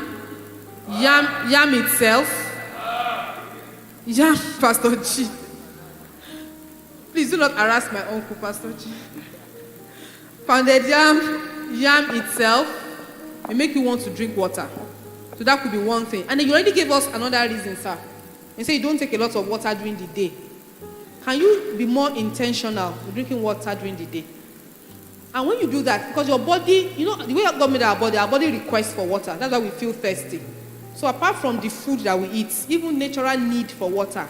itself, Pastor G. Please do not harass my uncle, Pastor G. Pounded yam itself will make you want to drink water. So that could be one thing. And then you already gave us another reason, sir. You say you don't take a lot of water during the day. Can you be more intentional with drinking water during the day? And when you do that, because your body, the way God made our body requests for water. That's why we feel thirsty. So apart from the food that we eat, even natural need for water,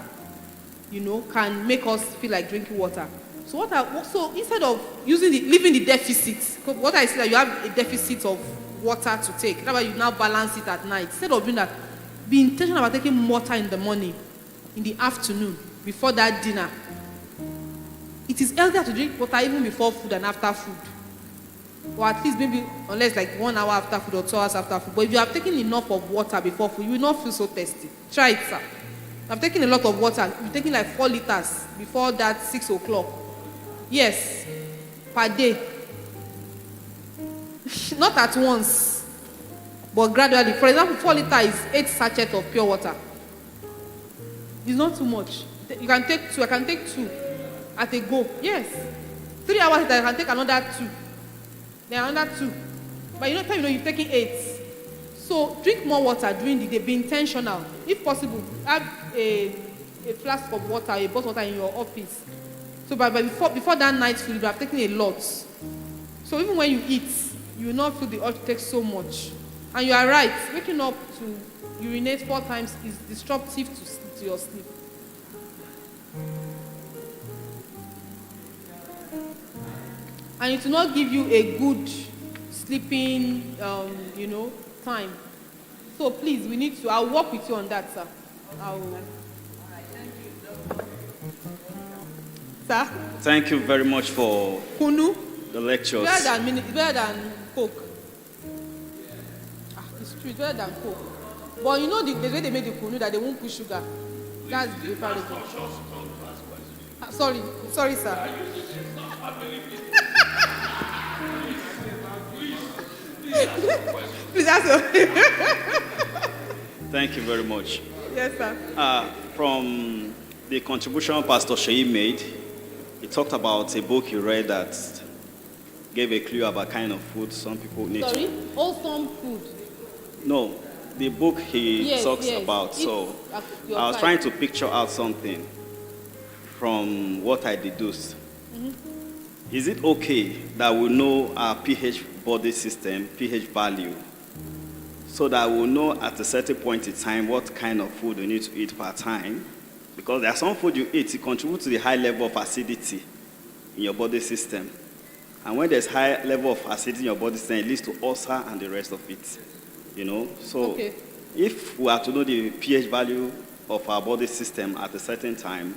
can make us feel like drinking water. So instead of leaving the deficit, what I see that you have a deficit of water to take, that's why you now balance it at night. Instead of doing that, be intentional about taking more water in the morning, in the afternoon, before that dinner. It is healthier to drink water even before food than after food. Or at least maybe, unless like 1 hour after food or 2 hours after food. But if you have taken enough of water before food, you will not feel so thirsty. Try it, sir. I've taken a lot of water. You're taking like 4 liters before that 6 o'clock. Yes, per day. Not at once, but gradually. For example, 4 liters is 8 sachets of pure water. It's not too much. You can take 2. I can take 2 at a go. Yes. 3 hours later, I can take another 2. Then another 2. But you've taken 8. So drink more water during the day. Be intentional. If possible, have a flask of water, a bottle of water in your office. So but before that night food, you have taken a lot. So even when you eat, you will not feel the urge to take so much. And you are right, waking up to urinate 4 times is disruptive to your sleep. And it will not give you a good sleeping, time. So please, I'll work with you on that, sir. Sir? Thank you very much for Kunu? the lectures. It's better than Coke. It's true, it's better than Coke. But the way they make the Kunu, that they won't put sugar. That's preferable. Sorry, sir. Please answer. Thank you very much. Yes, sir. From the contribution Pastor Sheyi made, he talked about a book he read that gave a clue about kind of food some people need. Sorry? Wholesome food. No, the book he talks about. It's so I was trying to picture out something from what I deduced. Mm-hmm. Is it okay that we know our pH body system, pH value, so that we'll know at a certain point in time what kind of food we need to eat per time? Because there are some food you eat, it contributes to the high level of acidity in your body system. And when there's high level of acidity in your body system, it leads to ulcer and the rest of it. So if we are to know the pH value of our body system at a certain time,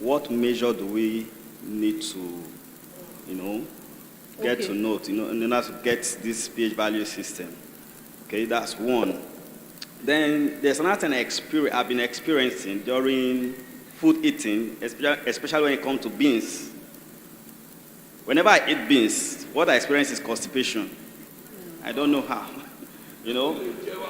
what measure do we need to, get to note, in order to get this pH value system? Okay, that's one. Then there's another thing I've been experiencing during food eating, especially when it comes to beans. Whenever I eat beans, what I experience is constipation. I don't know how,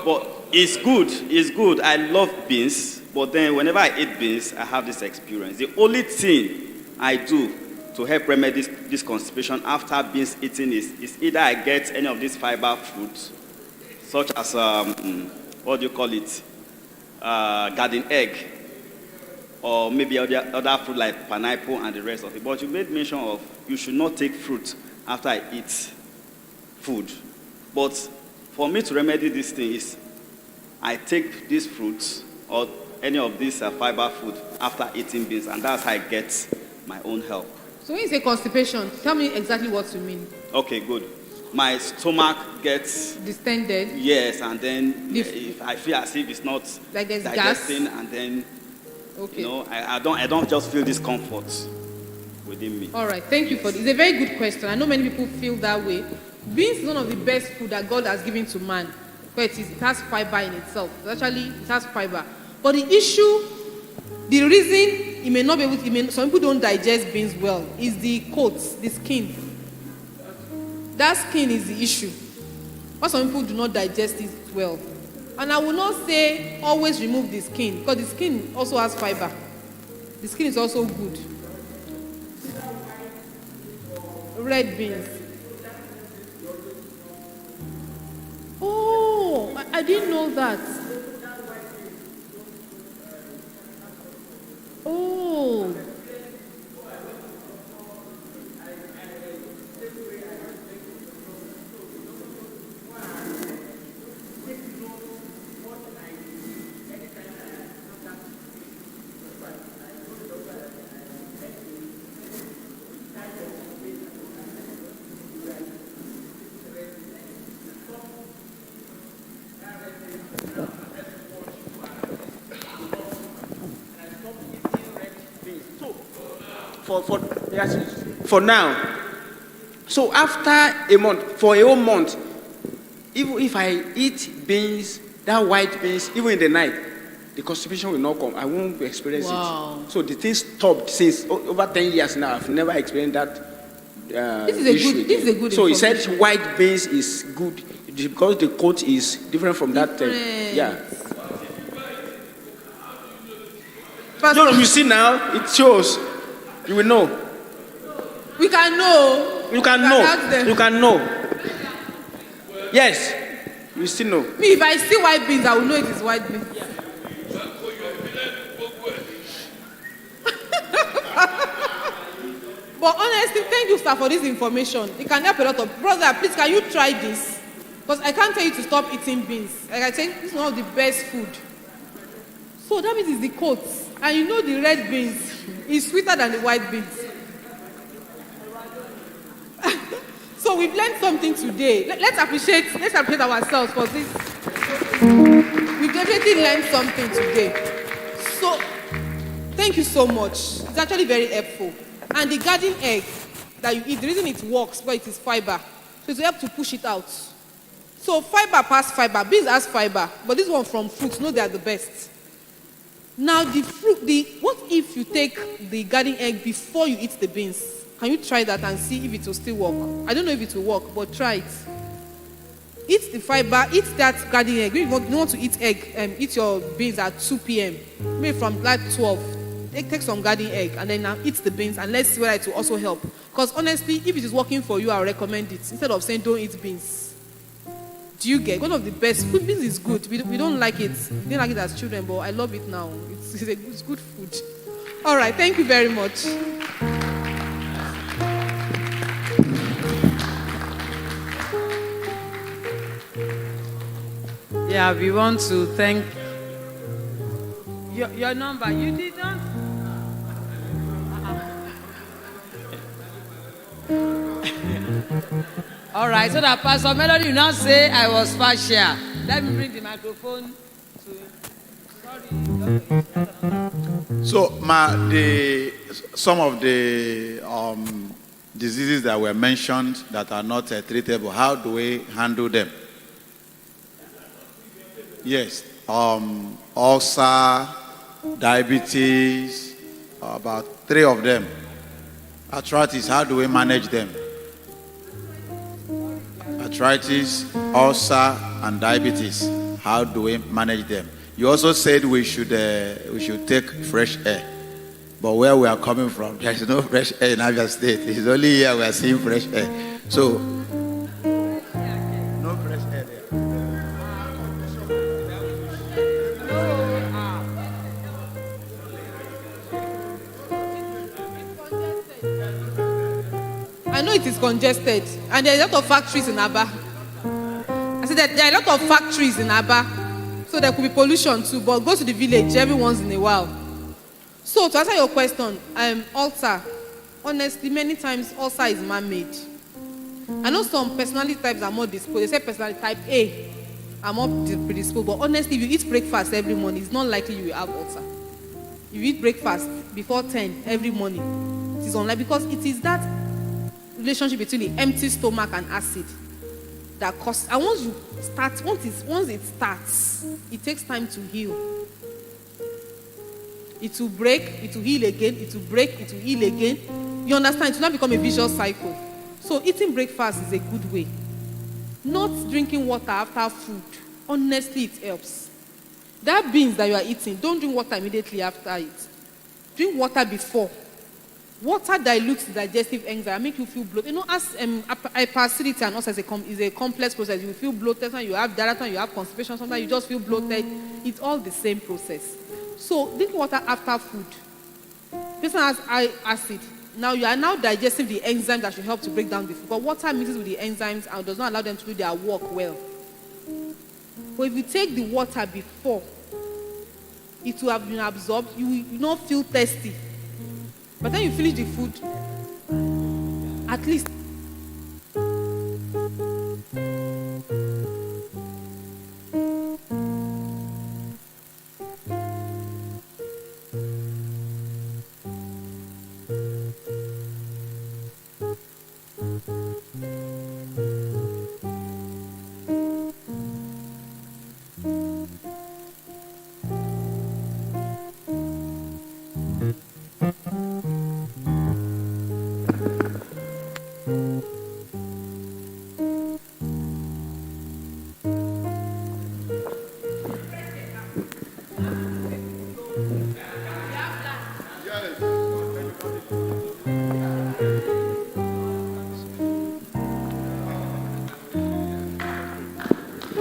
but it's good. I love beans, but then whenever I eat beans, I have this experience. The only thing I do to help remedy this constipation after beans eating is either I get any of these fiber foods, such as, garden egg, or maybe other food like pineapple and the rest of it. But you made mention of you should not take fruit after I eat food. But for me to remedy this thing is I take these fruits or any of these fiber food after eating beans, and that's how I get my own help. So when you say constipation, tell me exactly what you mean. Okay, good. My stomach gets distended. Yes, and then if I feel as if it's not like there's digesting, gas. and then I don't just feel discomfort within me. All right, thank you for this. It's a very good question. I know many people feel that way. Beans is one of the best food that God has given to man. But it has fiber in itself. Actually, it has fiber. But the reason it may not be able to, some people don't digest beans well, is the coat, the skin. That skin is the issue. But some people do not digest it well. And I will not say always remove the skin, because the skin also has fiber. The skin is also good. Red beans. Oh, I didn't know that. Oh. for now. So after a month, for a whole month, even if I eat beans, that white beans, even in the night, the constipation will not come. I won't experience it. So the thing stopped since over 10 years now. I've never experienced that. This is a good. So he said white beans is good because the coat is different from that. Yeah. No, you see now, it shows. You will know. We can know. You can know. You can know. Yes. You still know. Me, if I see white beans, I will know it is white beans. But honestly, thank you, sir, for this information. It can help a lot of brother. Please, can you try this? Because I can't tell you to stop eating beans. Like I said, it's one of the best food. So that means it's the coats, and you know the red beans is sweeter than the white beans. So we've learned something today. Let's appreciate ourselves for this. We've definitely learned something today. So thank you so much. It's actually very helpful. And the garden egg that you eat, the reason it works, but it is fiber. So it will help to push it out. So fiber past fiber. Beans has fiber, but this one from fruits, no, they are the best. Now what if you take the garden egg before you eat the beans? Can you try that and see if it will still work? I don't know if it will work, but try it. Eat the fiber, eat that garden egg. If you want to eat egg, eat your beans at 2 p.m. Maybe from like 12. Take some garden egg and then now eat the beans and let's see whether it will also help. Because honestly, if it is working for you, I'll recommend it. Instead of saying don't eat beans. Do you get? One of the best food. Beans is good. We don't like it. We didn't like it as children, but I love it now. It's good food. All right. Thank you very much. Yeah, we want to thank your number. You did not. All right, so that Pastor Melody will now say I was partial. Let me bring the microphone to. So, some of the diseases that were mentioned that are not treatable, how do we handle them? Yes, ulcer, diabetes, about 3 of them. Arthritis, how do we manage them? Arthritis, ulcer, and diabetes, how do we manage them? You also said we should take fresh air. But where we are coming from, there is no fresh air in Abia State. It's only here we are seeing fresh air. So, no fresh air there. I know it is congested, and there are a lot of factories in Aba. I said that there are a lot of factories in Aba, so there could be pollution too. But go to the village every once in a while. So to answer your question, ulcer. Honestly, many times ulcer is man-made. I know some personality types are more disposed. They say personality type A are more predisposed. But honestly, if you eat breakfast every morning, it's not likely you will have ulcer. If you eat breakfast before 10 every morning, it is unlikely because it is that relationship between the empty stomach and acid that causes. And once it starts, it takes time to heal. It will break, it will heal again, it will break, it will heal again. You understand? It will not become a vicious cycle. So eating breakfast is a good way. Not drinking water after food. Honestly, it helps. That beans that you are eating, don't drink water immediately after it. Drink water before. Water dilutes the digestive enzyme, make you feel bloated. You know, as hyperacidity and ulcer is a complex process. You feel bloated, sometimes you have diarrhea, you have constipation, sometimes you just feel bloated. It's all the same process. So drink water after food. Person has high acid. Now you are now digesting the enzymes that should help to break down the food. But water mixes with the enzymes and does not allow them to do their work well. But if you take the water before, it will have been absorbed. You will not feel thirsty. By the time you finish the food, at least.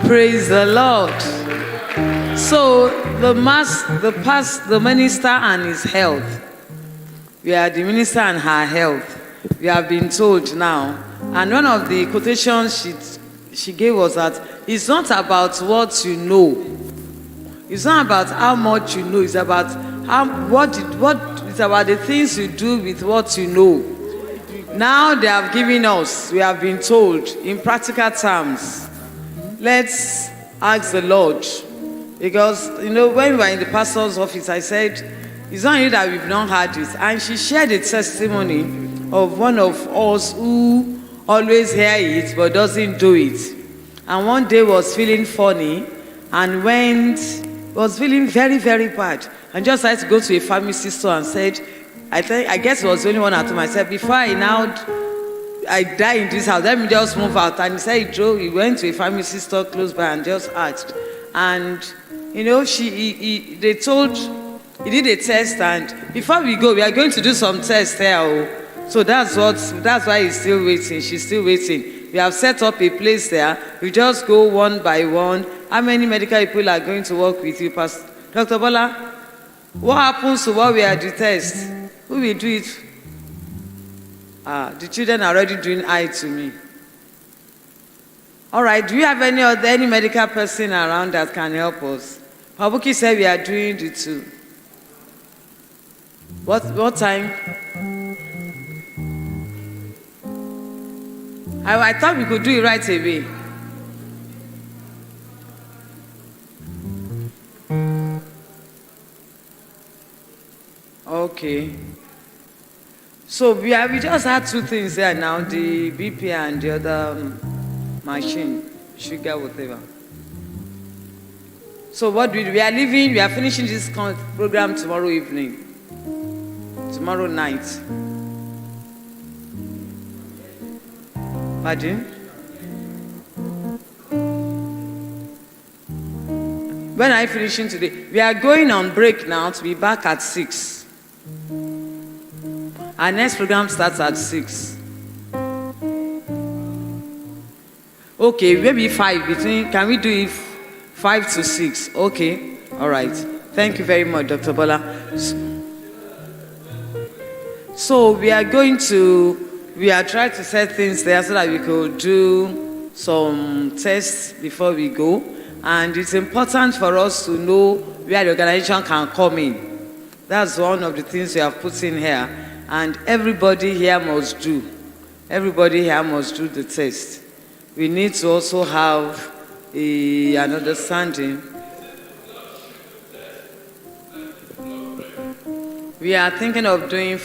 Praise the Lord. So the minister and his health. We are the minister and her health. We have been told now. And one of the quotations she gave was that it's not about what you know. It's not about how much you know. It's about it's about the things you do with what you know. Now they have given us, we have been told in practical terms, let's ask the Lord. Because, when we were in the pastor's office, I said, it's not only that we've not had it. And she shared a testimony of one of us who always hear it but doesn't do it. And one day was feeling funny and was feeling very, very bad. And just had to go to a pharmacy store and said, I guess it was the only one at home. I said, before I die in this house, let me just move out. And he said he went to a pharmacy store close by and just asked. And, he did a test, and before we go, we are going to do some tests here. So that's why he's still waiting. She's still waiting. We have set up a place there. We just go one by one. How many medical people are going to work with you, Pastor? Dr. Bola, what happens to what we are the test? Who will do it? The children are already doing eye to me. All right, do you have any medical person around that can help us? Pabuki said we are doing the two. What time? I thought we could do it right away. Okay. So we just had two things there now, the BP and the other machine, sugar, whatever. So we are leaving, we are finishing this program tomorrow evening. Tomorrow night. Pardon? When are you finishing today? We are going on break now to be back at 6. Our next program starts at 6. Okay, maybe 5 between. Can we do it 5 to 6? Okay, all right. Thank you very much, Dr. Bola. So we are trying to set things there so that we could do some tests before we go. And it's important for us to know where the organization can come in. That's one of the things we have put in here. And everybody here must do. Everybody here must do the test. We need to also have an understanding. We are thinking of doing